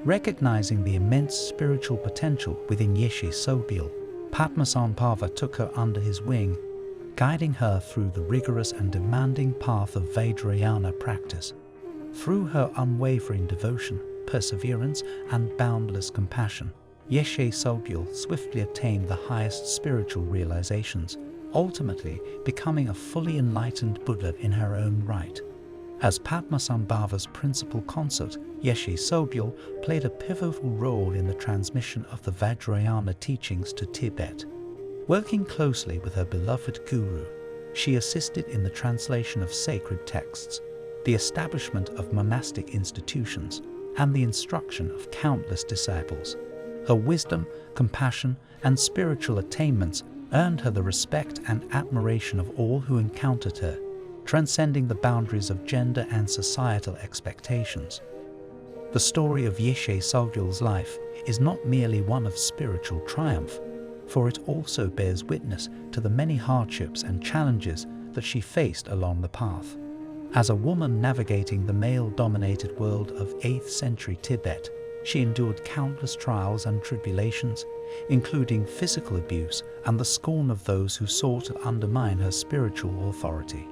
Recognizing the immense spiritual potential within Yeshe Tsogyal, Padmasambhava took her under his wing, guiding her through the rigorous and demanding path of Vajrayana practice. Through her unwavering devotion, perseverance, and boundless compassion, Yeshe Tsogyal swiftly attained the highest spiritual realizations, ultimately becoming a fully enlightened Buddha in her own right. As Padmasambhava's principal consort, Yeshe Tsogyal played a pivotal role in the transmission of the Vajrayana teachings to Tibet. Working closely with her beloved guru, she assisted in the translation of sacred texts, the establishment of monastic institutions, and the instruction of countless disciples. Her wisdom, compassion, and spiritual attainments earned her the respect and admiration of all who encountered her, transcending the boundaries of gender and societal expectations. The story of Yeshe Tsogyal's life is not merely one of spiritual triumph, for it also bears witness to the many hardships and challenges that she faced along the path. As a woman navigating the male-dominated world of 8th century Tibet, she endured countless trials and tribulations, including physical abuse and the scorn of those who sought to undermine her spiritual authority.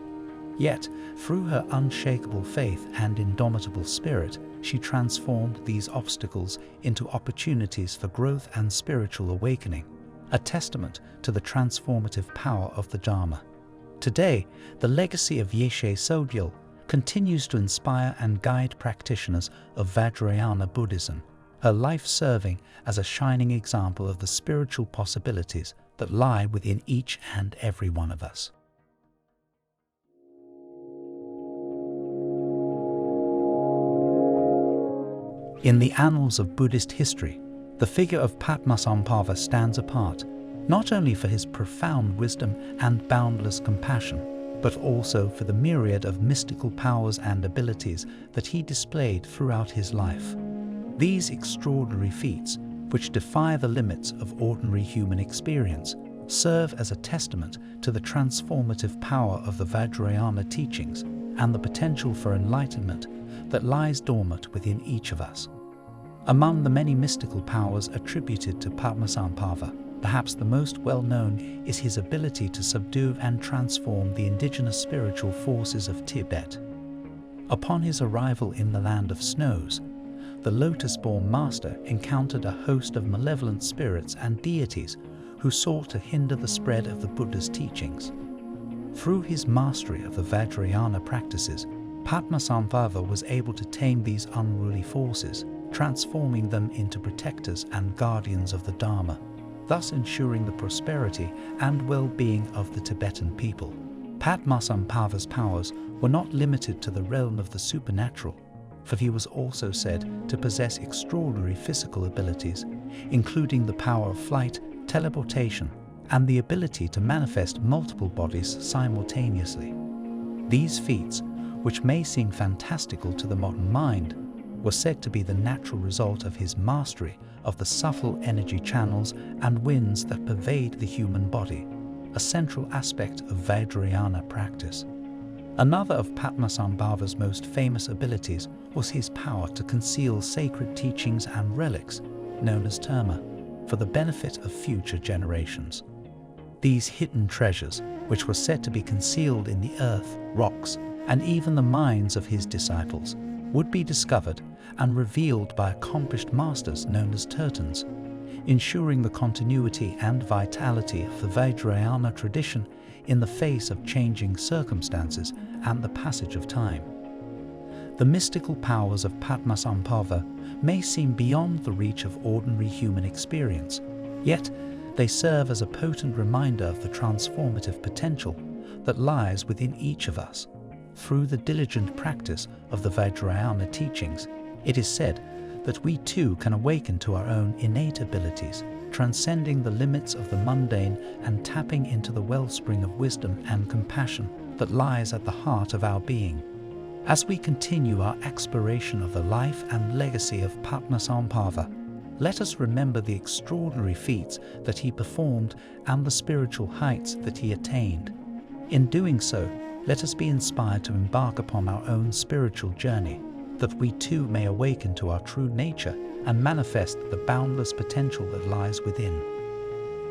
Yet, through her unshakable faith and indomitable spirit, she transformed these obstacles into opportunities for growth and spiritual awakening, a testament to the transformative power of the Dharma. Today, the legacy of Yeshe Tsogyal continues to inspire and guide practitioners of Vajrayana Buddhism, her life serving as a shining example of the spiritual possibilities that lie within each and every one of us. In the annals of Buddhist history, the figure of Padmasambhava stands apart, not only for his profound wisdom and boundless compassion, but also for the myriad of mystical powers and abilities that he displayed throughout his life. These extraordinary feats, which defy the limits of ordinary human experience, serve as a testament to the transformative power of the Vajrayana teachings and the potential for enlightenment that lies dormant within each of us. Among the many mystical powers attributed to Padmasambhava, perhaps the most well-known is his ability to subdue and transform the indigenous spiritual forces of Tibet. Upon his arrival in the land of snows, the Lotus-Born Master encountered a host of malevolent spirits and deities who sought to hinder the spread of the Buddha's teachings. Through his mastery of the Vajrayana practices, Padmasambhava was able to tame these unruly forces, transforming them into protectors and guardians of the Dharma, thus ensuring the prosperity and well-being of the Tibetan people. Padmasambhava's powers were not limited to the realm of the supernatural, for he was also said to possess extraordinary physical abilities, including the power of flight, teleportation, and the ability to manifest multiple bodies simultaneously. These feats, which may seem fantastical to the modern mind, were said to be the natural result of his mastery of the subtle energy channels and winds that pervade the human body, a central aspect of Vajrayana practice. Another of Padmasambhava's most famous abilities was his power to conceal sacred teachings and relics, known as terma, for the benefit of future generations. These hidden treasures, which were said to be concealed in the earth, rocks, and even the minds of his disciples, would be discovered and revealed by accomplished masters known as tertons, ensuring the continuity and vitality of the Vajrayana tradition in the face of changing circumstances and the passage of time. The mystical powers of Padmasambhava may seem beyond the reach of ordinary human experience, yet they serve as a potent reminder of the transformative potential that lies within each of us. Through the diligent practice of the Vajrayana teachings, it is said that we too can awaken to our own innate abilities, transcending the limits of the mundane and tapping into the wellspring of wisdom and compassion that lies at the heart of our being. As we continue our exploration of the life and legacy of Padmasambhava, let us remember the extraordinary feats that he performed and the spiritual heights that he attained. In doing so, let us be inspired to embark upon our own spiritual journey, that we too may awaken to our true nature and manifest the boundless potential that lies within.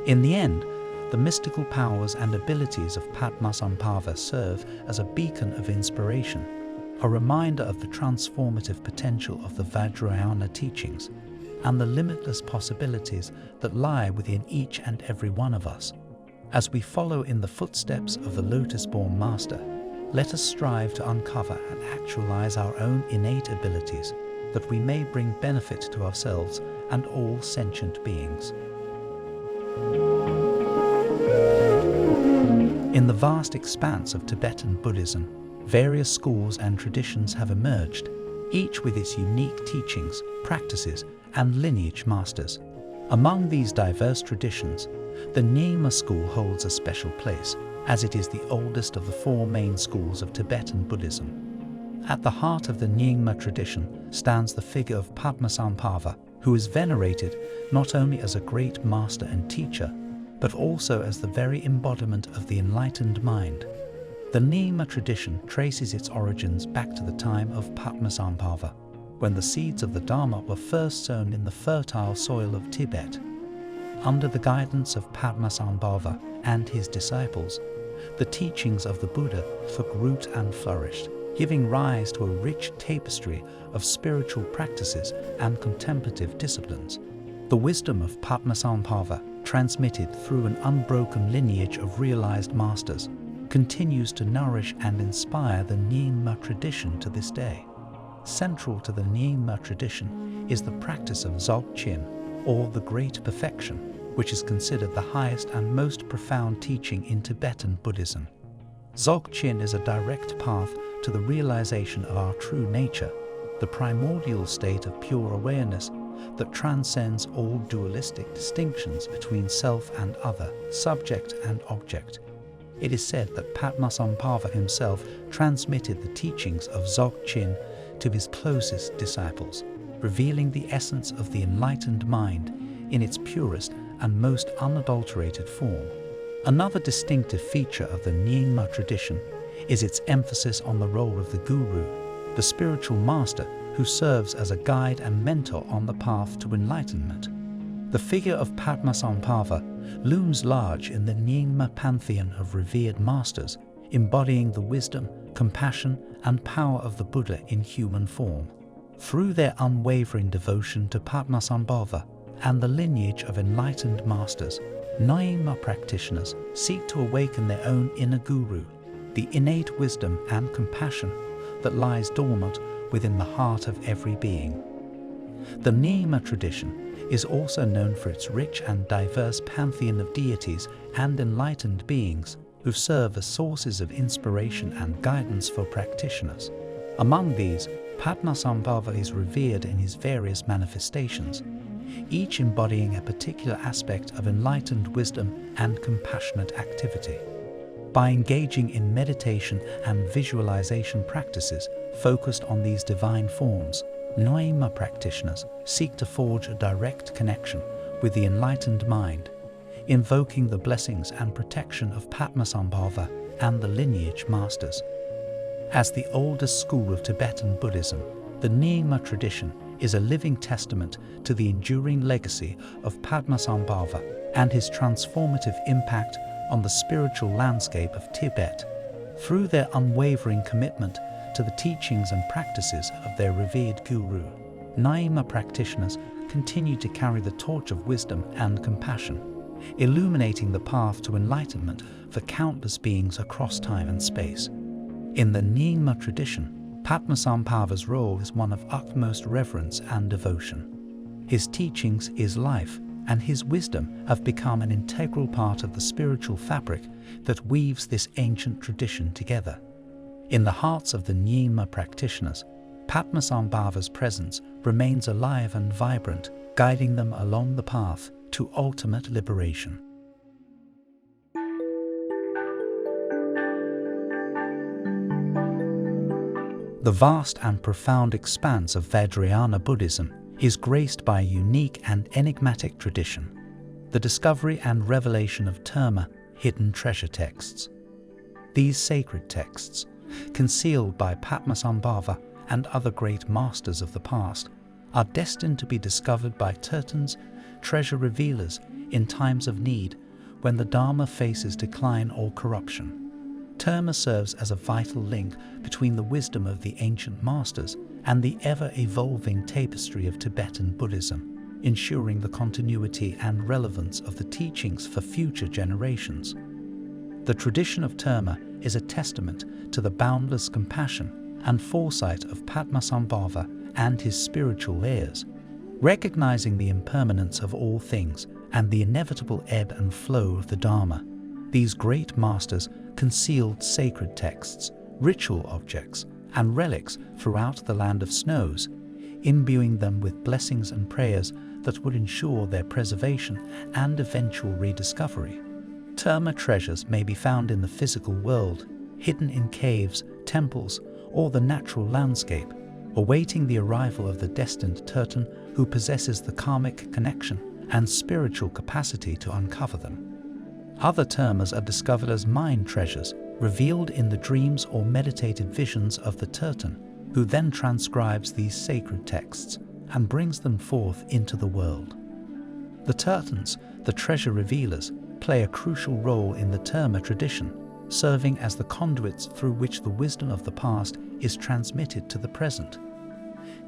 In the end, the mystical powers and abilities of Padmasambhava serve as a beacon of inspiration, a reminder of the transformative potential of the Vajrayana teachings and the limitless possibilities that lie within each and every one of us. As we follow in the footsteps of the Lotus-Born Master, let us strive to uncover and actualize our own innate abilities, that we may bring benefit to ourselves and all sentient beings. In the vast expanse of Tibetan Buddhism, various schools and traditions have emerged, each with its unique teachings, practices, and lineage masters. Among these diverse traditions, the Nyingma school holds a special place, as it is the oldest of the four main schools of Tibetan Buddhism. At the heart of the Nyingma tradition stands the figure of Padmasambhava, who is venerated not only as a great master and teacher, but also as the very embodiment of the enlightened mind. The Nyingma tradition traces its origins back to the time of Padmasambhava, when the seeds of the Dharma were first sown in the fertile soil of Tibet. Under the guidance of Padmasambhava and his disciples, the teachings of the Buddha took root and flourished, giving rise to a rich tapestry of spiritual practices and contemplative disciplines. The wisdom of Padmasambhava, transmitted through an unbroken lineage of realized masters, continues to nourish and inspire the Nyingma tradition to this day. Central to the Nyingma tradition is the practice of Dzogchen, or the Great Perfection, which is considered the highest and most profound teaching in Tibetan Buddhism. Dzogchen is a direct path to the realization of our true nature, the primordial state of pure awareness that transcends all dualistic distinctions between self and other, subject and object. It is said that Padmasambhava himself transmitted the teachings of Dzogchen to his closest disciples, revealing the essence of the enlightened mind in its purest and most unadulterated form. Another distinctive feature of the Nyingma tradition is its emphasis on the role of the guru, the spiritual master who serves as a guide and mentor on the path to enlightenment. The figure of Padmasambhava looms large in the Nyingma pantheon of revered masters, embodying the wisdom, compassion, and power of the Buddha in human form. Through their unwavering devotion to Padmasambhava and the lineage of enlightened masters, Nyingma practitioners seek to awaken their own inner guru, the innate wisdom and compassion that lies dormant within the heart of every being. The Nyingma tradition is also known for its rich and diverse pantheon of deities and enlightened beings who serve as sources of inspiration and guidance for practitioners. Among these, Padmasambhava is revered in his various manifestations, each embodying a particular aspect of enlightened wisdom and compassionate activity. By engaging in meditation and visualization practices focused on these divine forms, Nyingma practitioners seek to forge a direct connection with the enlightened mind, invoking the blessings and protection of Padmasambhava and the lineage masters. As the oldest school of Tibetan Buddhism, the Nyingma tradition is a living testament to the enduring legacy of Padmasambhava and his transformative impact on the spiritual landscape of Tibet. Through their unwavering commitment to the teachings and practices of their revered guru, Nyingma practitioners continue to carry the torch of wisdom and compassion, illuminating the path to enlightenment for countless beings across time and space. In the Nyingma tradition, Padmasambhava's role is one of utmost reverence and devotion. His teachings, his life, and his wisdom have become an integral part of the spiritual fabric that weaves this ancient tradition together. In the hearts of the Nyingma practitioners, Padmasambhava's presence remains alive and vibrant, guiding them along the path to ultimate liberation. The vast and profound expanse of Vajrayana Buddhism is graced by a unique and enigmatic tradition, the discovery and revelation of terma, hidden treasure texts. These sacred texts, concealed by Padmasambhava and other great masters of the past, are destined to be discovered by Tertans, treasure revealers, in times of need when the Dharma faces decline or corruption. Terma serves as a vital link between the wisdom of the ancient masters and the ever-evolving tapestry of Tibetan Buddhism, ensuring the continuity and relevance of the teachings for future generations. The tradition of terma is a testament to the boundless compassion and foresight of Padmasambhava and his spiritual heirs, recognizing the impermanence of all things and the inevitable ebb and flow of the Dharma. These great masters concealed sacred texts, ritual objects, and relics throughout the land of snows, imbuing them with blessings and prayers that would ensure their preservation and eventual rediscovery. Terma treasures may be found in the physical world, hidden in caves, temples, or the natural landscape, awaiting the arrival of the destined Tertan who possesses the karmic connection and spiritual capacity to uncover them. Other termas are discovered as mind treasures, revealed in the dreams or meditative visions of the Tertan, who then transcribes these sacred texts and brings them forth into the world. The Tertans, the treasure revealers, play a crucial role in the terma tradition, serving as the conduits through which the wisdom of the past is transmitted to the present.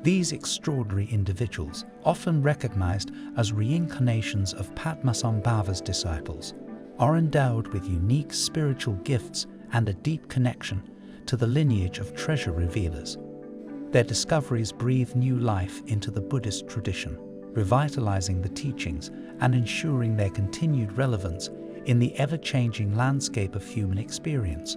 These extraordinary individuals, often recognized as reincarnations of Padmasambhava's disciples, are endowed with unique spiritual gifts and a deep connection to the lineage of treasure revealers. Their discoveries breathe new life into the Buddhist tradition, revitalizing the teachings and ensuring their continued relevance in the ever-changing landscape of human experience.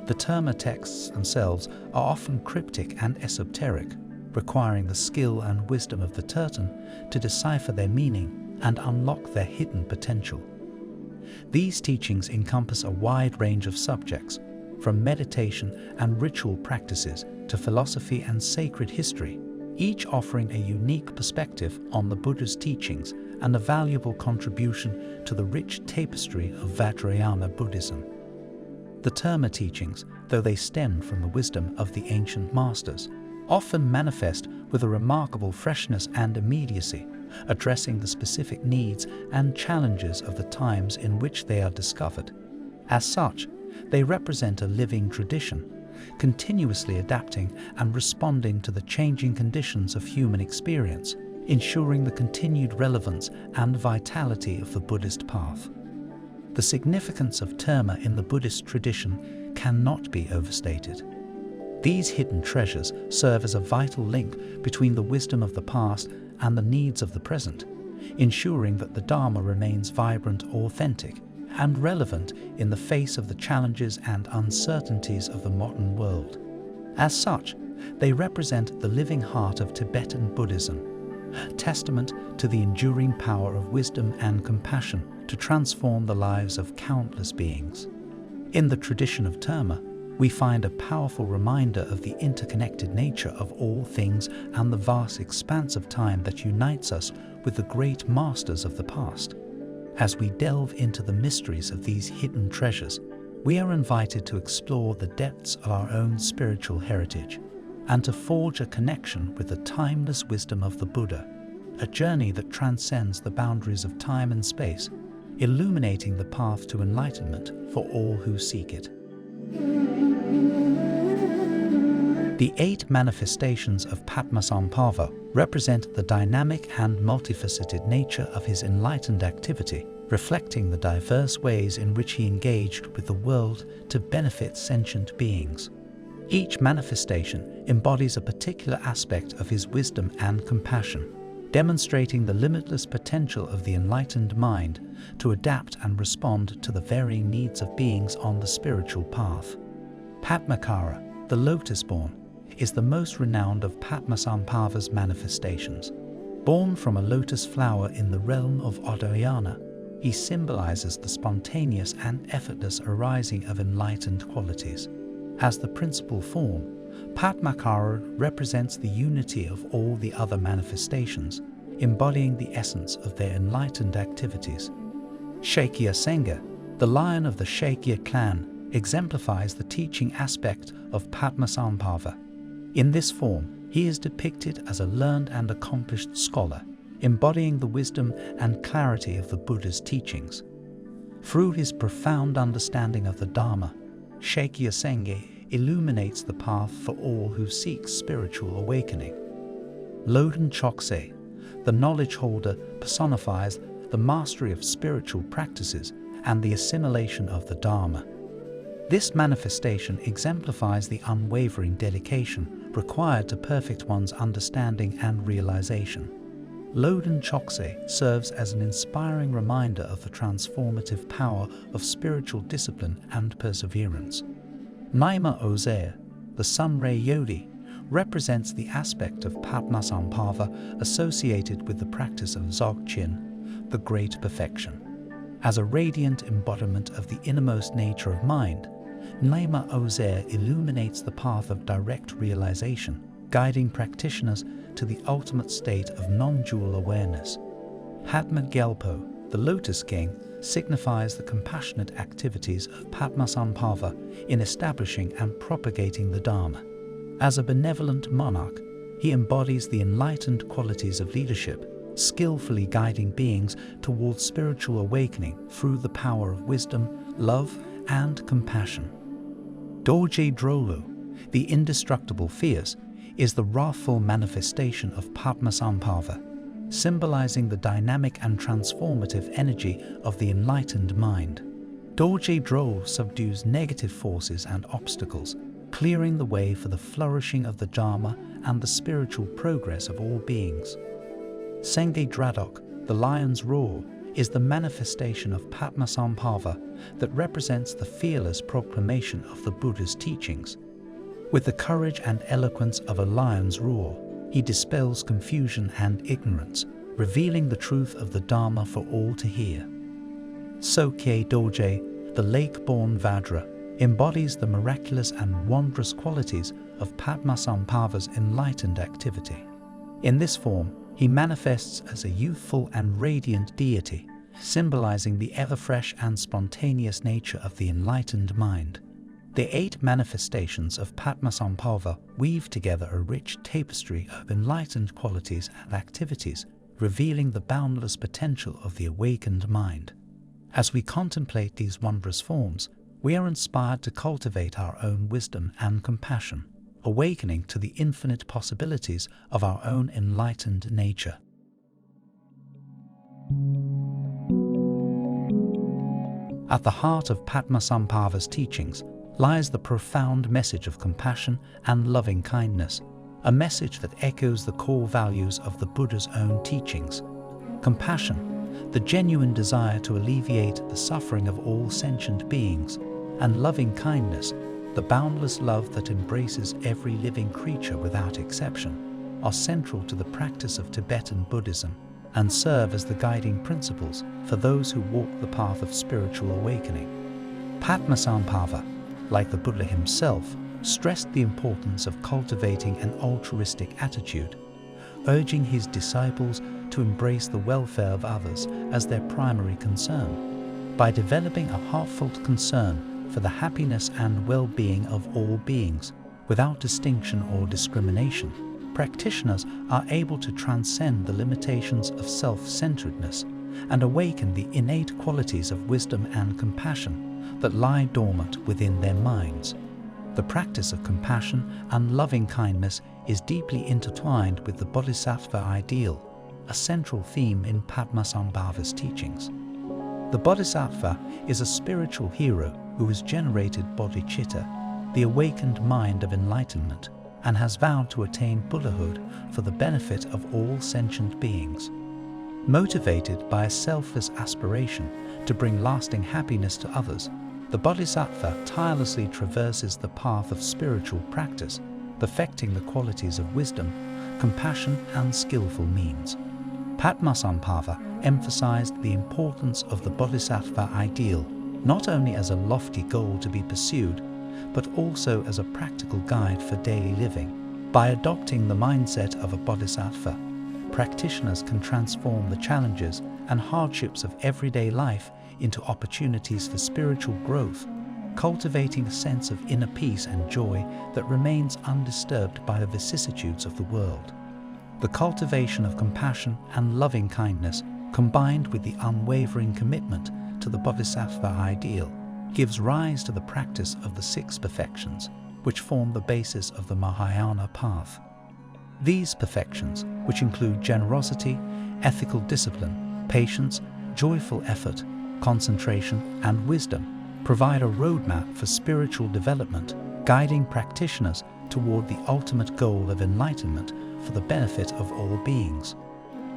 The terma texts themselves are often cryptic and esoteric, requiring the skill and wisdom of the Tertan to decipher their meaning and unlock their hidden potential. These teachings encompass a wide range of subjects, from meditation and ritual practices to philosophy and sacred history, each offering a unique perspective on the Buddha's teachings and a valuable contribution to the rich tapestry of Vajrayana Buddhism. The terma teachings, though they stem from the wisdom of the ancient masters, often manifest with a remarkable freshness and immediacy, addressing the specific needs and challenges of the times in which they are discovered. As such, they represent a living tradition, continuously adapting and responding to the changing conditions of human experience, ensuring the continued relevance and vitality of the Buddhist path. The significance of terma in the Buddhist tradition cannot be overstated. These hidden treasures serve as a vital link between the wisdom of the past and the needs of the present, ensuring that the Dharma remains vibrant, authentic, and relevant in the face of the challenges and uncertainties of the modern world. As such, they represent the living heart of Tibetan Buddhism, a testament to the enduring power of wisdom and compassion to transform the lives of countless beings. In the tradition of terma, we find a powerful reminder of the interconnected nature of all things and the vast expanse of time that unites us with the great masters of the past. As we delve into the mysteries of these hidden treasures, we are invited to explore the depths of our own spiritual heritage and to forge a connection with the timeless wisdom of the Buddha, a journey that transcends the boundaries of time and space, illuminating the path to enlightenment for all who seek it. The 8 manifestations of Padmasambhava represent the dynamic and multifaceted nature of his enlightened activity, reflecting the diverse ways in which he engaged with the world to benefit sentient beings. Each manifestation embodies a particular aspect of his wisdom and compassion, demonstrating the limitless potential of the enlightened mind to adapt and respond to the varying needs of beings on the spiritual path. Padmakara, the Lotus-Born, is the most renowned of Padmasambhava's manifestations. Born from a lotus flower in the realm of Udayana, he symbolizes the spontaneous and effortless arising of enlightened qualities. As the principal form, Padmakara represents the unity of all the other manifestations, embodying the essence of their enlightened activities. Shakya Senga, the lion of the Shakya clan, exemplifies the teaching aspect of Padmasambhava. In this form, he is depicted as a learned and accomplished scholar, embodying the wisdom and clarity of the Buddha's teachings. Through his profound understanding of the Dharma, Shakya Senga illuminates the path for all who seek spiritual awakening. Loden Chokse, the knowledge holder, personifies the mastery of spiritual practices and the assimilation of the Dharma. This manifestation exemplifies the unwavering dedication required to perfect one's understanding and realization. Loden Chokse serves as an inspiring reminder of the transformative power of spiritual discipline and perseverance. Naima Ozair, the Sunray Yodi, represents the aspect of Padmasambhava associated with the practice of Dzogchen, the Great Perfection. As a radiant embodiment of the innermost nature of mind, Naima Ozair illuminates the path of direct realization, guiding practitioners to the ultimate state of non-dual awareness. Padma Gyalpo, the Lotus King, signifies the compassionate activities of Padmasambhava in establishing and propagating the Dharma. As a benevolent monarch, he embodies the enlightened qualities of leadership, skillfully guiding beings towards spiritual awakening through the power of wisdom, love, and compassion. Dorje Drolu, the indestructible fierce, is the wrathful manifestation of Padmasambhava, symbolizing the dynamic and transformative energy of the enlightened mind. Dorje Drolu subdues negative forces and obstacles, clearing the way for the flourishing of the Dharma and the spiritual progress of all beings. Sengye Dradok, the lion's roar, is the manifestation of Padmasambhava that represents the fearless proclamation of the Buddha's teachings. With the courage and eloquence of a lion's roar, he dispels confusion and ignorance, revealing the truth of the Dharma for all to hear. Sokye Dorje, the lake-born Vajra, embodies the miraculous and wondrous qualities of Padmasambhava's enlightened activity. In this form, he manifests as a youthful and radiant deity, symbolizing the ever-fresh and spontaneous nature of the enlightened mind. The 8 manifestations of Padmasambhava weave together a rich tapestry of enlightened qualities and activities, revealing the boundless potential of the awakened mind. As we contemplate these wondrous forms, we are inspired to cultivate our own wisdom and compassion, awakening to the infinite possibilities of our own enlightened nature. At the heart of Padmasambhava's teachings lies the profound message of compassion and loving kindness, a message that echoes the core values of the Buddha's own teachings. Compassion, the genuine desire to alleviate the suffering of all sentient beings, and loving kindness, the boundless love that embraces every living creature without exception, are central to the practice of Tibetan Buddhism and serve as the guiding principles for those who walk the path of spiritual awakening. Padmasambhava, like the Buddha himself, stressed the importance of cultivating an altruistic attitude, urging his disciples to embrace the welfare of others as their primary concern. By developing a heartfelt concern for the happiness and well-being of all beings, without distinction or discrimination, practitioners are able to transcend the limitations of self-centeredness and awaken the innate qualities of wisdom and compassion that lie dormant within their minds. The practice of compassion and loving kindness is deeply intertwined with the Bodhisattva ideal, a central theme in Padmasambhava's teachings. The Bodhisattva is a spiritual hero who has generated bodhicitta, the awakened mind of enlightenment, and has vowed to attain Buddhahood for the benefit of all sentient beings. Motivated by a selfless aspiration to bring lasting happiness to others, the Bodhisattva tirelessly traverses the path of spiritual practice, perfecting the qualities of wisdom, compassion, and skillful means. Padmasambhava emphasized the importance of the Bodhisattva ideal, not only as a lofty goal to be pursued, but also as a practical guide for daily living. By adopting the mindset of a Bodhisattva, practitioners can transform the challenges and hardships of everyday life into opportunities for spiritual growth, cultivating a sense of inner peace and joy that remains undisturbed by the vicissitudes of the world. The cultivation of compassion and loving kindness, combined with the unwavering commitment to the Bodhisattva ideal, gives rise to the practice of the 6 perfections, which form the basis of the Mahayana path. These perfections, which include generosity, ethical discipline, patience, joyful effort, concentration, and wisdom, provide a roadmap for spiritual development, guiding practitioners toward the ultimate goal of enlightenment for the benefit of all beings.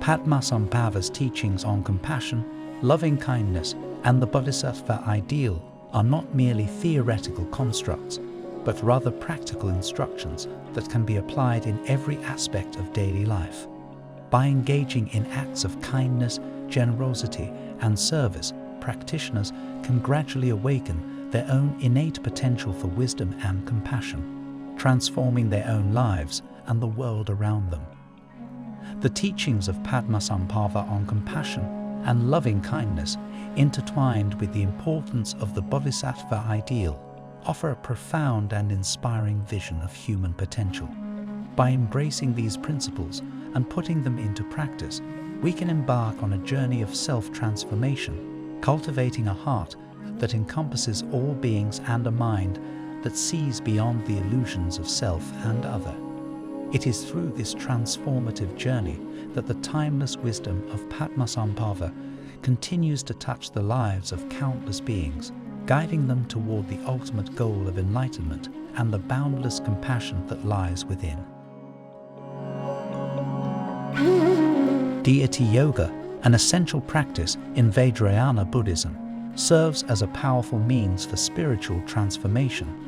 Padmasambhava's teachings on compassion, loving kindness, and the Bodhisattva ideal are not merely theoretical constructs, but rather practical instructions that can be applied in every aspect of daily life. By engaging in acts of kindness, generosity, and service, practitioners can gradually awaken their own innate potential for wisdom and compassion, transforming their own lives and the world around them. The teachings of Padmasambhava on compassion and loving kindness, intertwined with the importance of the Bodhisattva ideal, offer a profound and inspiring vision of human potential. By embracing these principles and putting them into practice, we can embark on a journey of self-transformation, cultivating a heart that encompasses all beings and a mind that sees beyond the illusions of self and other. It is through this transformative journey that the timeless wisdom of Padmasambhava continues to touch the lives of countless beings, guiding them toward the ultimate goal of enlightenment and the boundless compassion that lies within. Deity yoga, an essential practice in Vajrayana Buddhism, serves as a powerful means for spiritual transformation.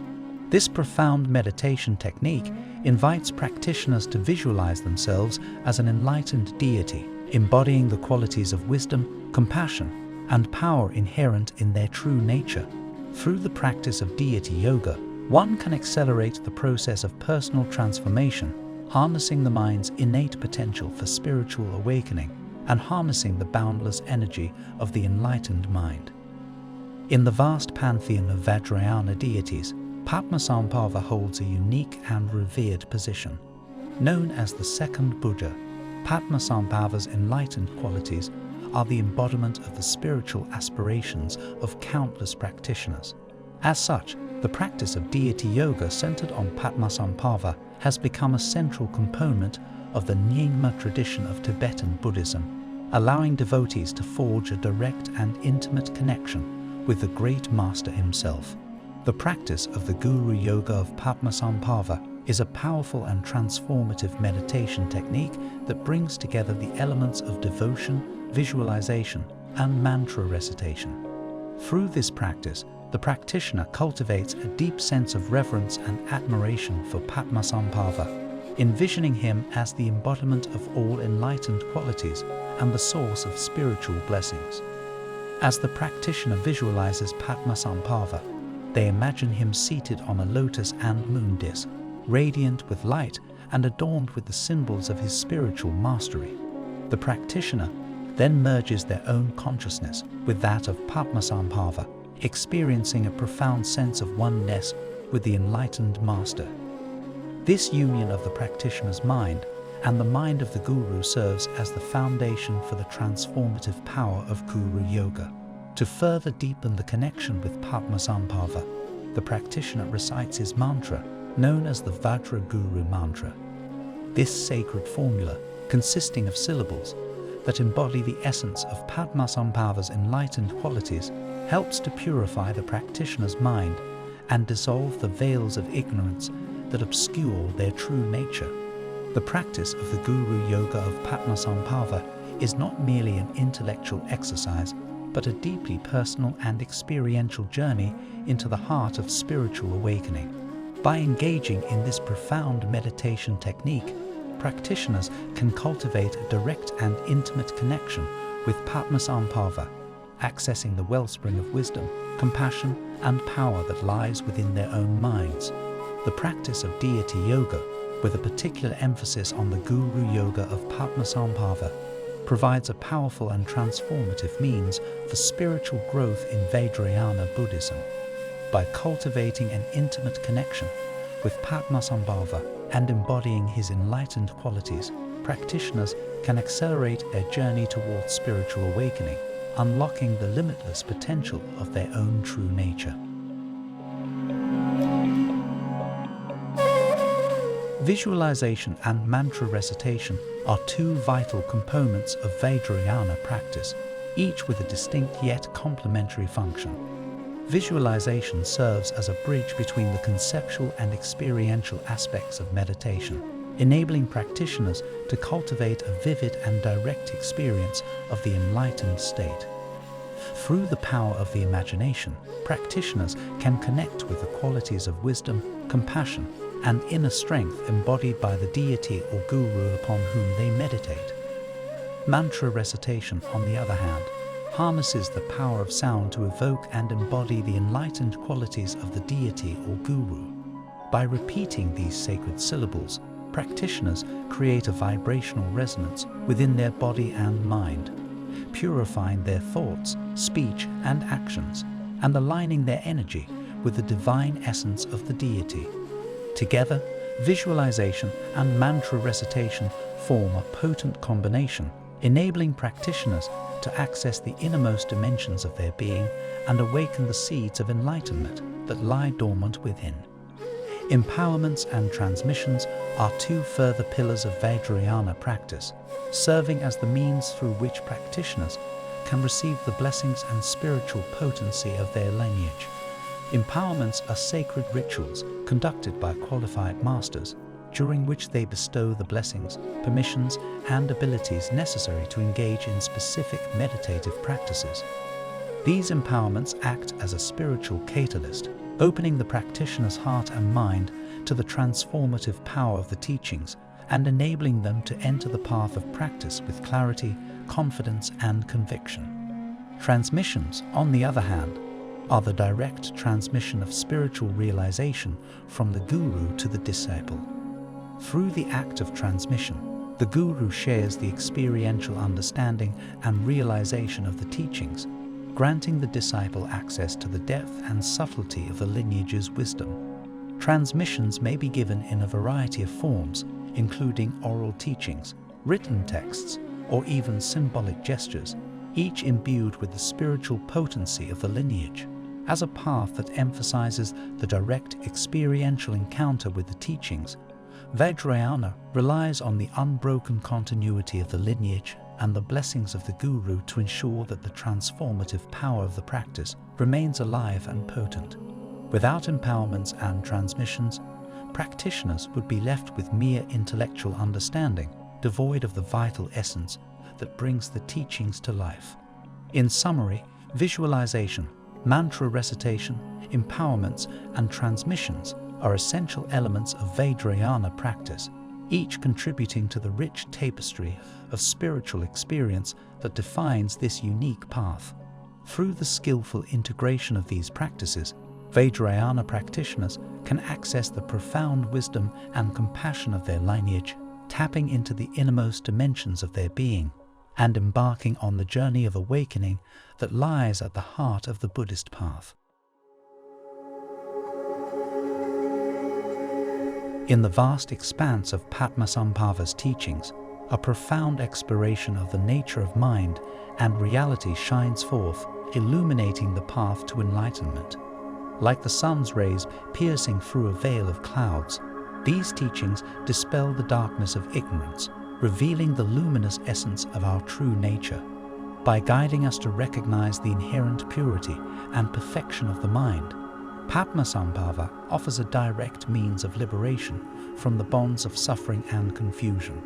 This profound meditation technique invites practitioners to visualize themselves as an enlightened deity, embodying the qualities of wisdom, compassion, and power inherent in their true nature. Through the practice of deity yoga, one can accelerate the process of personal transformation, harnessing the mind's innate potential for spiritual awakening and harnessing the boundless energy of the enlightened mind. In the vast pantheon of Vajrayana deities, Padmasambhava holds a unique and revered position. Known as the second Buddha, Padmasambhava's enlightened qualities are the embodiment of the spiritual aspirations of countless practitioners. As such, the practice of deity yoga centered on Padmasambhava has become a central component of the Nyingma tradition of Tibetan Buddhism, allowing devotees to forge a direct and intimate connection with the great master himself. The practice of the Guru Yoga of Padmasambhava is a powerful and transformative meditation technique that brings together the elements of devotion, visualization, and mantra recitation. Through this practice, the practitioner cultivates a deep sense of reverence and admiration for Padmasambhava, envisioning him as the embodiment of all enlightened qualities and the source of spiritual blessings. As the practitioner visualizes Padmasambhava, they imagine him seated on a lotus and moon disk, radiant with light and adorned with the symbols of his spiritual mastery. The practitioner then merges their own consciousness with that of Padmasambhava, experiencing a profound sense of oneness with the enlightened master. This union of the practitioner's mind and the mind of the guru serves as the foundation for the transformative power of Guru Yoga. To further deepen the connection with Padmasambhava, the practitioner recites his mantra, known as the Vajra Guru mantra. This sacred formula, consisting of syllables that embody the essence of Padmasambhava's enlightened qualities, helps to purify the practitioner's mind and dissolve the veils of ignorance that obscure their true nature. The practice of the Guru Yoga of Padmasambhava is not merely an intellectual exercise, but a deeply personal and experiential journey into the heart of spiritual awakening. By engaging in this profound meditation technique, practitioners can cultivate a direct and intimate connection with Padmasambhava, accessing the wellspring of wisdom, compassion, and power that lies within their own minds. The practice of deity yoga, with a particular emphasis on the Guru Yoga of Padmasambhava, provides a powerful and transformative means for spiritual growth in Vajrayana Buddhism. By cultivating an intimate connection with Padmasambhava and embodying his enlightened qualities, practitioners can accelerate their journey towards spiritual awakening, unlocking the limitless potential of their own true nature. Visualization and mantra recitation are two vital components of Vajrayana practice, each with a distinct yet complementary function. Visualization serves as a bridge between the conceptual and experiential aspects of meditation, enabling practitioners to cultivate a vivid and direct experience of the enlightened state. Through the power of the imagination, practitioners can connect with the qualities of wisdom, compassion, and inner strength embodied by the deity or guru upon whom they meditate. Mantra recitation, on the other hand, harnesses the power of sound to evoke and embody the enlightened qualities of the deity or guru. By repeating these sacred syllables, practitioners create a vibrational resonance within their body and mind, purifying their thoughts, speech, and actions, and aligning their energy with the divine essence of the deity. Together, visualization and mantra recitation form a potent combination, enabling practitioners to access the innermost dimensions of their being and awaken the seeds of enlightenment that lie dormant within. Empowerments and transmissions are two further pillars of Vajrayana practice, serving as the means through which practitioners can receive the blessings and spiritual potency of their lineage. Empowerments are sacred rituals conducted by qualified masters, during which they bestow the blessings, permissions, and abilities necessary to engage in specific meditative practices. These empowerments act as a spiritual catalyst, opening the practitioner's heart and mind to the transformative power of the teachings and enabling them to enter the path of practice with clarity, confidence, and conviction. Transmissions, on the other hand, are the direct transmission of spiritual realization from the guru to the disciple. Through the act of transmission, the guru shares the experiential understanding and realization of the teachings, granting the disciple access to the depth and subtlety of the lineage's wisdom. Transmissions may be given in a variety of forms, including oral teachings, written texts, or even symbolic gestures, each imbued with the spiritual potency of the lineage. As a path that emphasizes the direct experiential encounter with the teachings, Vajrayana relies on the unbroken continuity of the lineage and the blessings of the guru to ensure that the transformative power of the practice remains alive and potent. Without empowerments and transmissions, practitioners would be left with mere intellectual understanding, devoid of the vital essence that brings the teachings to life. In summary, visualization, mantra recitation, empowerments, and transmissions are essential elements of Vajrayana practice, each contributing to the rich tapestry of spiritual experience that defines this unique path. Through the skillful integration of these practices, Vajrayana practitioners can access the profound wisdom and compassion of their lineage, tapping into the innermost dimensions of their being, and embarking on the journey of awakening that lies at the heart of the Buddhist path. In the vast expanse of Padmasambhava's teachings, a profound exploration of the nature of mind and reality shines forth, illuminating the path to enlightenment. like the sun's rays piercing through a veil of clouds. These teachings dispel the darkness of ignorance, revealing the luminous essence of our true nature. By guiding us to recognize the inherent purity and perfection of the mind, Padmasambhava offers a direct means of liberation from the bonds of suffering and confusion.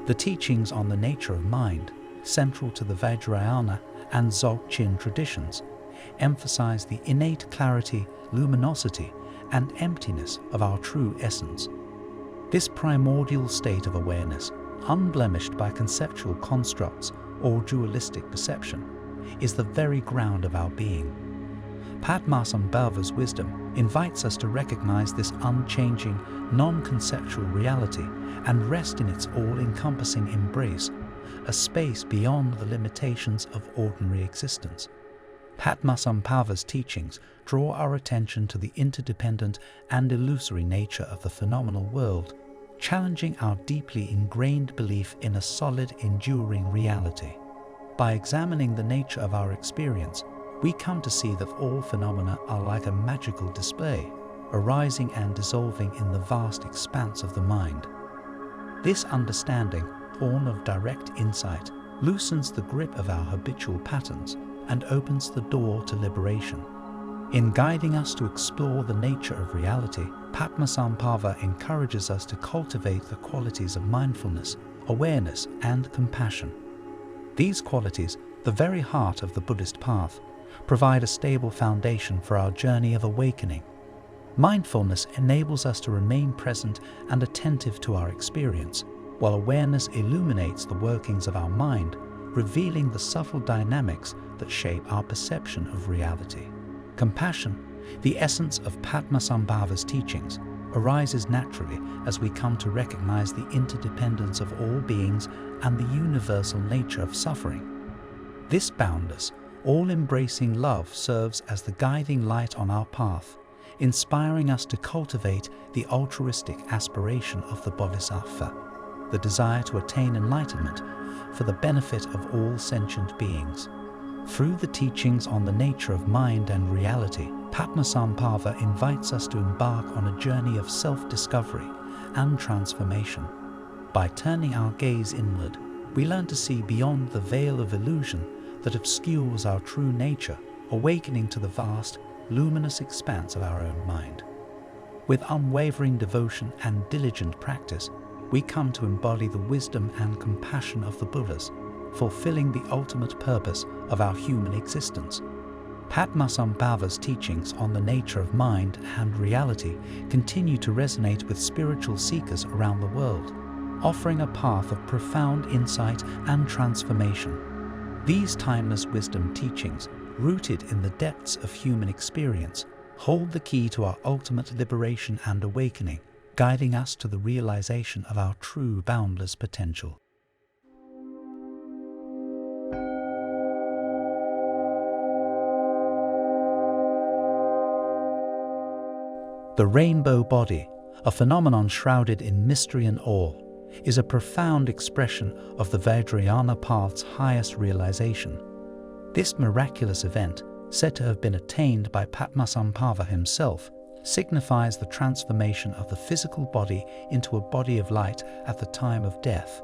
The teachings on the nature of mind, central to the Vajrayana and Dzogchen traditions, emphasize the innate clarity, luminosity, and emptiness of our true essence. This primordial state of awareness, unblemished by conceptual constructs or dualistic perception, is the very ground of our being. Padmasambhava's wisdom invites us to recognize this unchanging, non-conceptual reality and rest in its all-encompassing embrace, a space beyond the limitations of ordinary existence. Padmasambhava's teachings draw our attention to the interdependent and illusory nature of the phenomenal world, challenging our deeply ingrained belief in a solid, enduring reality. By examining the nature of our experience, we come to see that all phenomena are like a magical display, arising and dissolving in the vast expanse of the mind. This understanding, born of direct insight, loosens the grip of our habitual patterns and opens the door to liberation. In guiding us to explore the nature of reality, Padmasambhava encourages us to cultivate the qualities of mindfulness, awareness, and compassion. These qualities, the very heart of the Buddhist path, provide a stable foundation for our journey of awakening. Mindfulness enables us to remain present and attentive to our experience, while awareness illuminates the workings of our mind, revealing the subtle dynamics that shape our perception of reality. Compassion, the essence of Padmasambhava's teachings, arises naturally as we come to recognize the interdependence of all beings and the universal nature of suffering. This boundless, all-embracing love serves as the guiding light on our path, inspiring us to cultivate the altruistic aspiration of the Bodhisattva, the desire to attain enlightenment for the benefit of all sentient beings. Through the teachings on the nature of mind and reality, Padmasambhava invites us to embark on a journey of self-discovery and transformation. By turning our gaze inward, we learn to see beyond the veil of illusion that obscures our true nature, awakening to the vast, luminous expanse of our own mind. With unwavering devotion and diligent practice, we come to embody the wisdom and compassion of the Buddhas, fulfilling the ultimate purpose of our human existence. Padmasambhava's teachings on the nature of mind and reality continue to resonate with spiritual seekers around the world, offering a path of profound insight and transformation. These timeless wisdom teachings, rooted in the depths of human experience, hold the key to our ultimate liberation and awakening, guiding us to the realization of our true boundless potential. The rainbow body, a phenomenon shrouded in mystery and awe, is a profound expression of the Vajrayana path's highest realization. This miraculous event, said to have been attained by Padmasambhava himself, signifies the transformation of the physical body into a body of light at the time of death.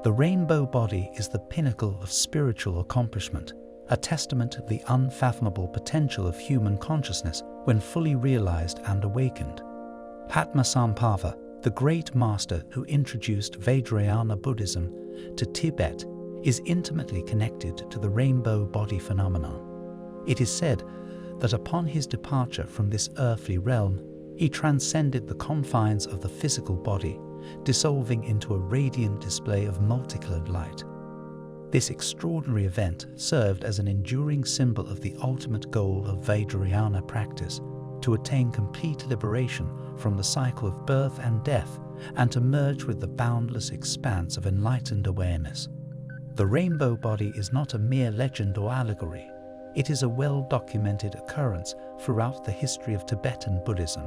The rainbow body is the pinnacle of spiritual accomplishment, a testament to the unfathomable potential of human consciousness when fully realized and awakened. Padmasambhava, the great master who introduced Vajrayana Buddhism to Tibet, is intimately connected to the rainbow body phenomenon. It is said that upon his departure from this earthly realm, he transcended the confines of the physical body, dissolving into a radiant display of multicolored light. This extraordinary event served as an enduring symbol of the ultimate goal of Vajrayana practice, to attain complete liberation from the cycle of birth and death and to merge with the boundless expanse of enlightened awareness. The rainbow body is not a mere legend or allegory. It is a well-documented occurrence throughout the history of Tibetan Buddhism.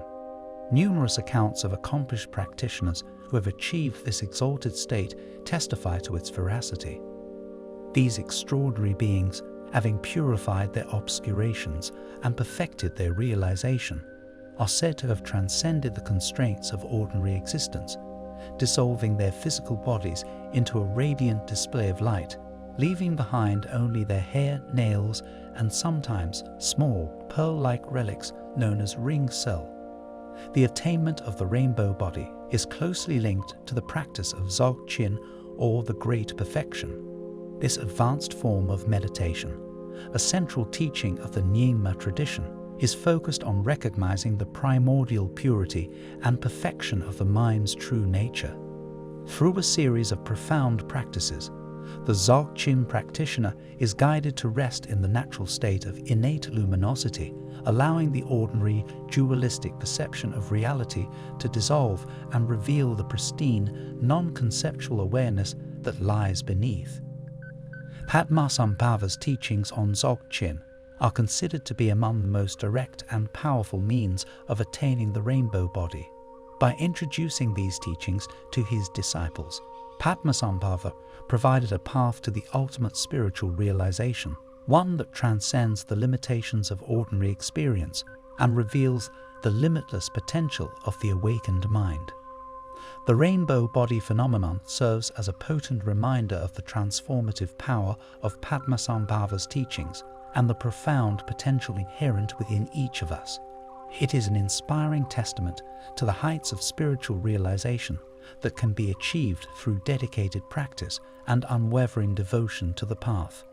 Numerous accounts of accomplished practitioners who have achieved this exalted state testify to its veracity. These extraordinary beings, having purified their obscurations and perfected their realization, are said to have transcended the constraints of ordinary existence, dissolving their physical bodies into a radiant display of light, leaving behind only their hair, nails, and sometimes small pearl-like relics known as ring cell. The attainment of the rainbow body is closely linked to the practice of Dzogchen, or the Great Perfection. This advanced form of meditation, a central teaching of the Nyingma tradition, is focused on recognizing the primordial purity and perfection of the mind's true nature. Through a series of profound practices, the Dzogchen practitioner is guided to rest in the natural state of innate luminosity, allowing the ordinary dualistic perception of reality to dissolve and reveal the pristine, non-conceptual awareness that lies beneath. Padmasambhava's teachings on Dzogchen are considered to be among the most direct and powerful means of attaining the rainbow body. By introducing these teachings to his disciples, Padmasambhava provided a path to the ultimate spiritual realization, one that transcends the limitations of ordinary experience and reveals the limitless potential of the awakened mind. The rainbow body phenomenon serves as a potent reminder of the transformative power of Padmasambhava's teachings and the profound potential inherent within each of us. It is an inspiring testament to the heights of spiritual realization that can be achieved through dedicated practice and unwavering devotion to the path.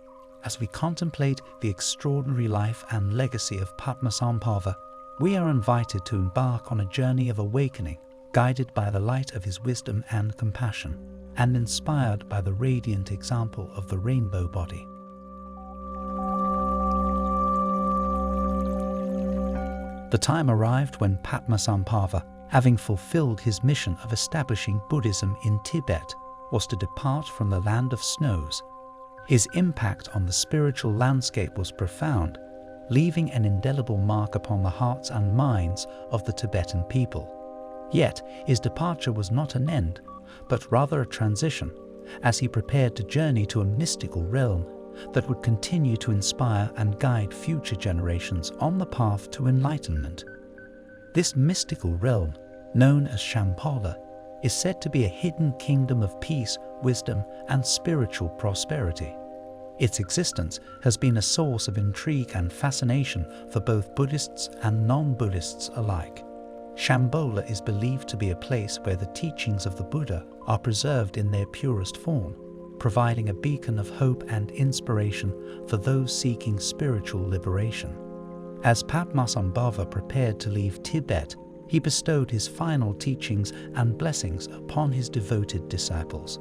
As we contemplate the extraordinary life and legacy of Padmasambhava, we are invited to embark on a journey of awakening, guided by the light of his wisdom and compassion, and inspired by the radiant example of the rainbow body. The time arrived when Padmasambhava, having fulfilled his mission of establishing Buddhism in Tibet, was to depart from the land of snows. His impact on the spiritual landscape was profound, leaving an indelible mark upon the hearts and minds of the Tibetan people. Yet, his departure was not an end, but rather a transition, as he prepared to journey to a mystical realm that would continue to inspire and guide future generations on the path to enlightenment. This mystical realm, known as Shambhala, is said to be a hidden kingdom of peace, wisdom, and spiritual prosperity. Its existence has been a source of intrigue and fascination for both Buddhists and non-Buddhists alike. Shambhala is believed to be a place where the teachings of the Buddha are preserved in their purest form, providing a beacon of hope and inspiration for those seeking spiritual liberation. As Padmasambhava prepared to leave Tibet, he bestowed his final teachings and blessings upon his devoted disciples.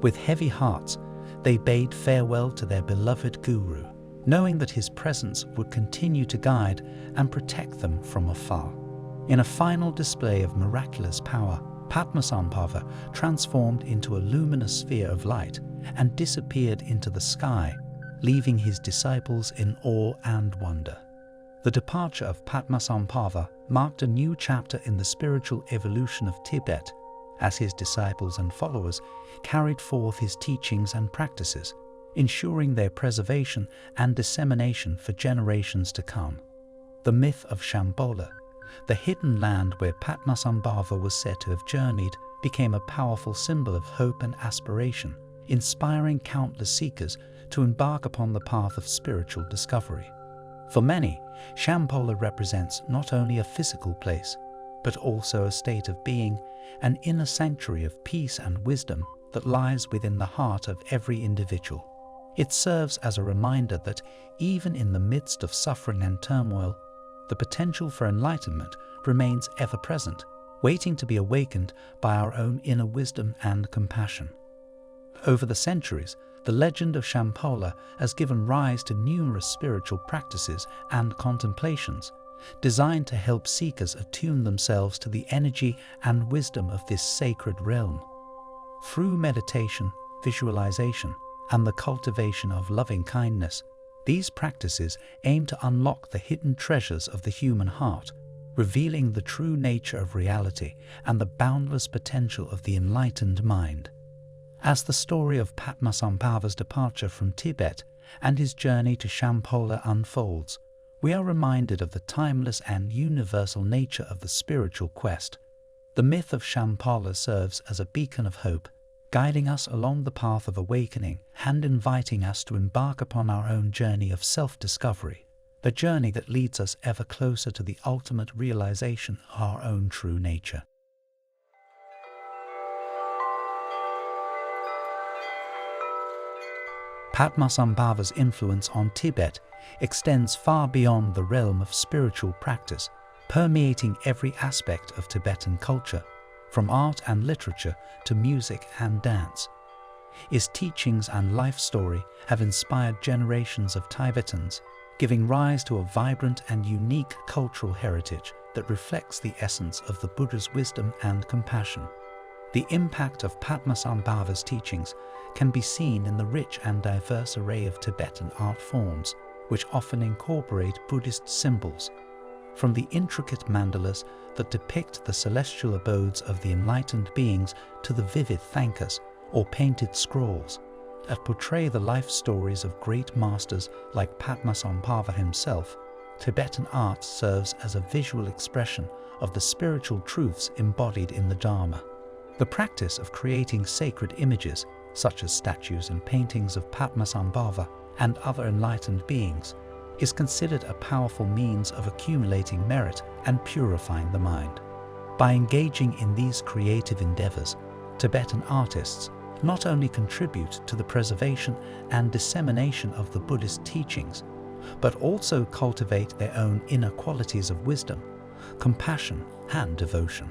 With heavy hearts, they bade farewell to their beloved guru, knowing that his presence would continue to guide and protect them from afar. In a final display of miraculous power, Padmasambhava transformed into a luminous sphere of light and disappeared into the sky, leaving his disciples in awe and wonder. The departure of Padmasambhava marked a new chapter in the spiritual evolution of Tibet, as his disciples and followers carried forth his teachings and practices, ensuring their preservation and dissemination for generations to come. The myth of Shambhala, the hidden land where Padmasambhava was said to have journeyed, became a powerful symbol of hope and aspiration, inspiring countless seekers to embark upon the path of spiritual discovery. For many, Shambhala represents not only a physical place, but also a state of being, an inner sanctuary of peace and wisdom that lies within the heart of every individual. It serves as a reminder that even in the midst of suffering and turmoil, the potential for enlightenment remains ever present, waiting to be awakened by our own inner wisdom and compassion. Over the centuries, the legend of Shambhala has given rise to numerous spiritual practices and contemplations, designed to help seekers attune themselves to the energy and wisdom of this sacred realm. Through meditation, visualization, and the cultivation of loving kindness, these practices aim to unlock the hidden treasures of the human heart, revealing the true nature of reality and the boundless potential of the enlightened mind. As the story of Padmasambhava's departure from Tibet and his journey to Shambhala unfolds, we are reminded of the timeless and universal nature of the spiritual quest. The myth of Shambhala serves as a beacon of hope, guiding us along the path of awakening and inviting us to embark upon our own journey of self-discovery, a journey that leads us ever closer to the ultimate realization of our own true nature. Padmasambhava's influence on Tibet extends far beyond the realm of spiritual practice, permeating every aspect of Tibetan culture, from art and literature to music and dance. His teachings and life story have inspired generations of Tibetans, giving rise to a vibrant and unique cultural heritage that reflects the essence of the Buddha's wisdom and compassion. The impact of Padmasambhava's teachings can be seen in the rich and diverse array of Tibetan art forms, which often incorporate Buddhist symbols. From the intricate mandalas that depict the celestial abodes of the enlightened beings to the vivid thankas, or painted scrolls, that portray the life stories of great masters like Padmasambhava himself, Tibetan art serves as a visual expression of the spiritual truths embodied in the Dharma. The practice of creating sacred images, such as statues and paintings of Padmasambhava and other enlightened beings, is considered a powerful means of accumulating merit and purifying the mind. By engaging in these creative endeavors, Tibetan artists not only contribute to the preservation and dissemination of the Buddhist teachings, but also cultivate their own inner qualities of wisdom, compassion, and devotion.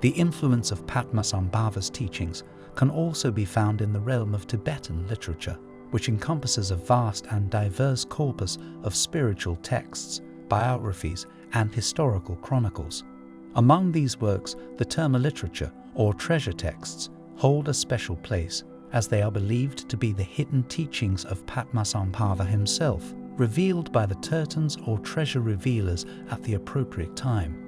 The influence of Padmasambhava's teachings can also be found in the realm of Tibetan literature, which encompasses a vast and diverse corpus of spiritual texts, biographies, and historical chronicles. Among these works, the terma literature, or treasure texts, hold a special place, as they are believed to be the hidden teachings of Padmasambhava himself, revealed by the tertons or treasure revealers at the appropriate time.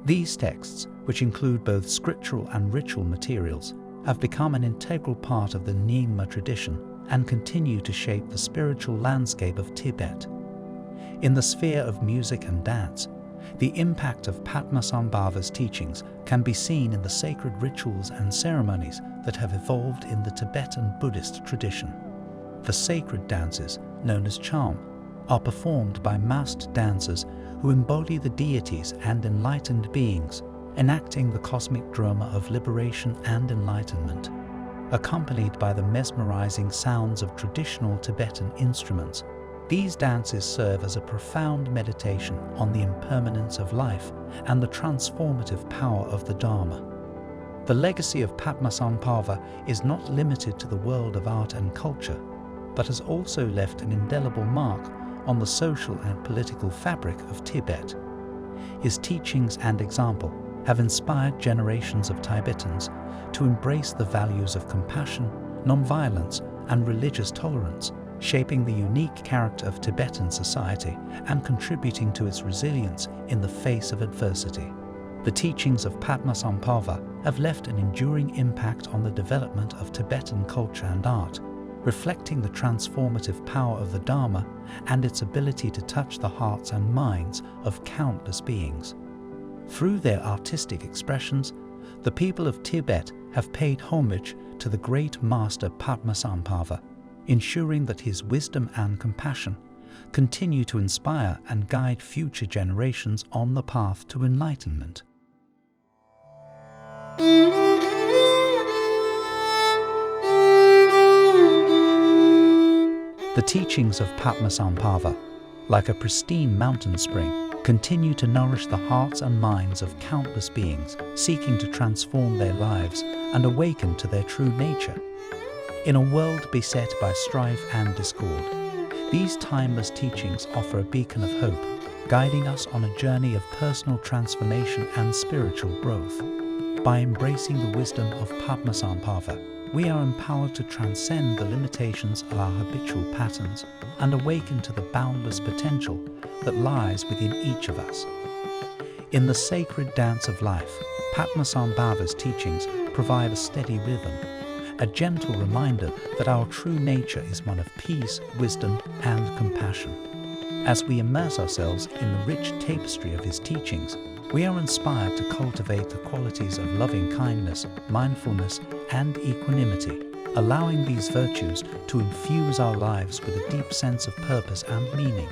These texts, which include both scriptural and ritual materials, have become an integral part of the Nyingma tradition and continue to shape the spiritual landscape of Tibet. In the sphere of music and dance, the impact of Padmasambhava's teachings can be seen in the sacred rituals and ceremonies that have evolved in the Tibetan Buddhist tradition. The sacred dances, known as charm, are performed by masked dancers who embody the deities and enlightened beings, enacting the cosmic drama of liberation and enlightenment. Accompanied by the mesmerizing sounds of traditional Tibetan instruments, these dances serve as a profound meditation on the impermanence of life and the transformative power of the Dharma. The legacy of Padmasambhava is not limited to the world of art and culture, but has also left an indelible mark on the social and political fabric of Tibet. His teachings and example have inspired generations of Tibetans to embrace the values of compassion, nonviolence, and religious tolerance, shaping the unique character of Tibetan society and contributing to its resilience in the face of adversity. The teachings of Padmasambhava have left an enduring impact on the development of Tibetan culture and art, reflecting the transformative power of the Dharma and its ability to touch the hearts and minds of countless beings. Through their artistic expressions, the people of Tibet have paid homage to the great master Padmasambhava, ensuring that his wisdom and compassion continue to inspire and guide future generations on the path to enlightenment. The teachings of Padmasambhava, like a pristine mountain spring, continue to nourish the hearts and minds of countless beings seeking to transform their lives and awaken to their true nature. In a world beset by strife and discord, these timeless teachings offer a beacon of hope, guiding us on a journey of personal transformation and spiritual growth. By embracing the wisdom of Padmasambhava, we are empowered to transcend the limitations of our habitual patterns and awaken to the boundless potential that lies within each of us. In the sacred dance of life, Padmasambhava's teachings provide a steady rhythm, a gentle reminder that our true nature is one of peace, wisdom, and compassion. As we immerse ourselves in the rich tapestry of his teachings, we are inspired to cultivate the qualities of loving kindness, mindfulness, and equanimity, allowing these virtues to infuse our lives with a deep sense of purpose and meaning.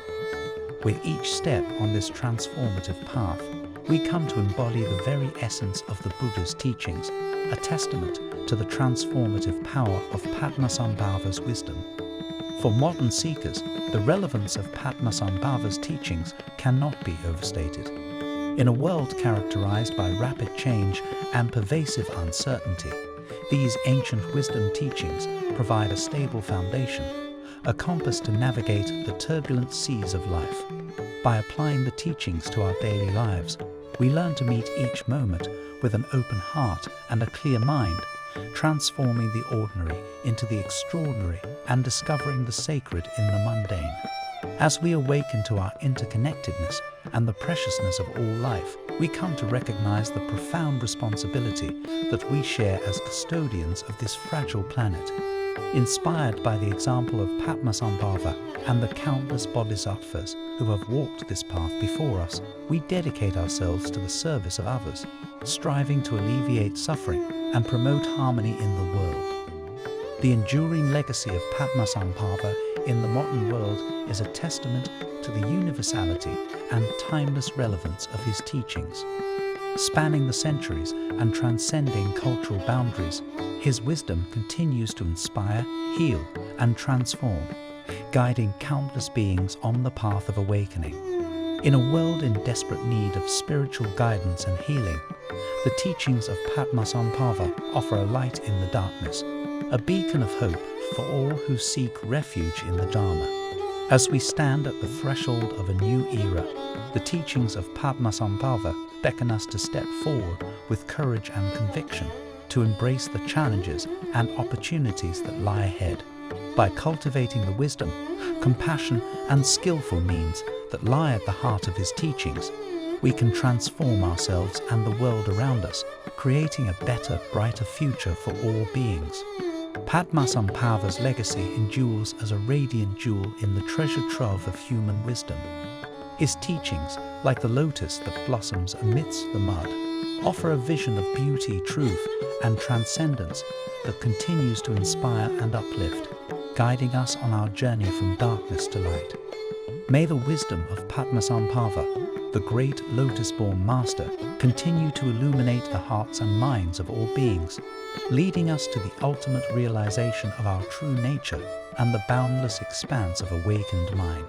With each step on this transformative path, we come to embody the very essence of the Buddha's teachings, a testament to the transformative power of Padmasambhava's wisdom. For modern seekers, the relevance of Padmasambhava's teachings cannot be overstated. In a world characterized by rapid change and pervasive uncertainty, these ancient wisdom teachings provide a stable foundation, a compass to navigate the turbulent seas of life. By applying the teachings to our daily lives, we learn to meet each moment with an open heart and a clear mind, transforming the ordinary into the extraordinary and discovering the sacred in the mundane. As we awaken to our interconnectedness and the preciousness of all life, we come to recognize the profound responsibility that we share as custodians of this fragile planet. Inspired by the example of Padmasambhava and the countless bodhisattvas who have walked this path before us, we dedicate ourselves to the service of others, striving to alleviate suffering and promote harmony in the world. The enduring legacy of Padmasambhava in the modern world is a testament to the universality and timeless relevance of his teachings. Spanning the centuries and transcending cultural boundaries, his wisdom continues to inspire, heal, and transform, guiding countless beings on the path of awakening. In a world in desperate need of spiritual guidance and healing, the teachings of Padmasambhava offer a light in the darkness, a beacon of hope for all who seek refuge in the Dharma. As we stand at the threshold of a new era, the teachings of Padmasambhava beckon us to step forward with courage and conviction, to embrace the challenges and opportunities that lie ahead. By cultivating the wisdom, compassion, and skillful means that lie at the heart of his teachings, we can transform ourselves and the world around us, creating a better, brighter future for all beings. Padmasambhava's legacy endures as a radiant jewel in the treasure trove of human wisdom. His teachings, like the lotus that blossoms amidst the mud, offer a vision of beauty, truth, and transcendence that continues to inspire and uplift, guiding us on our journey from darkness to light. May the wisdom of Padmasambhava, the great Lotus-Born Master, continue to illuminate the hearts and minds of all beings, leading us to the ultimate realization of our true nature and the boundless expanse of awakened mind.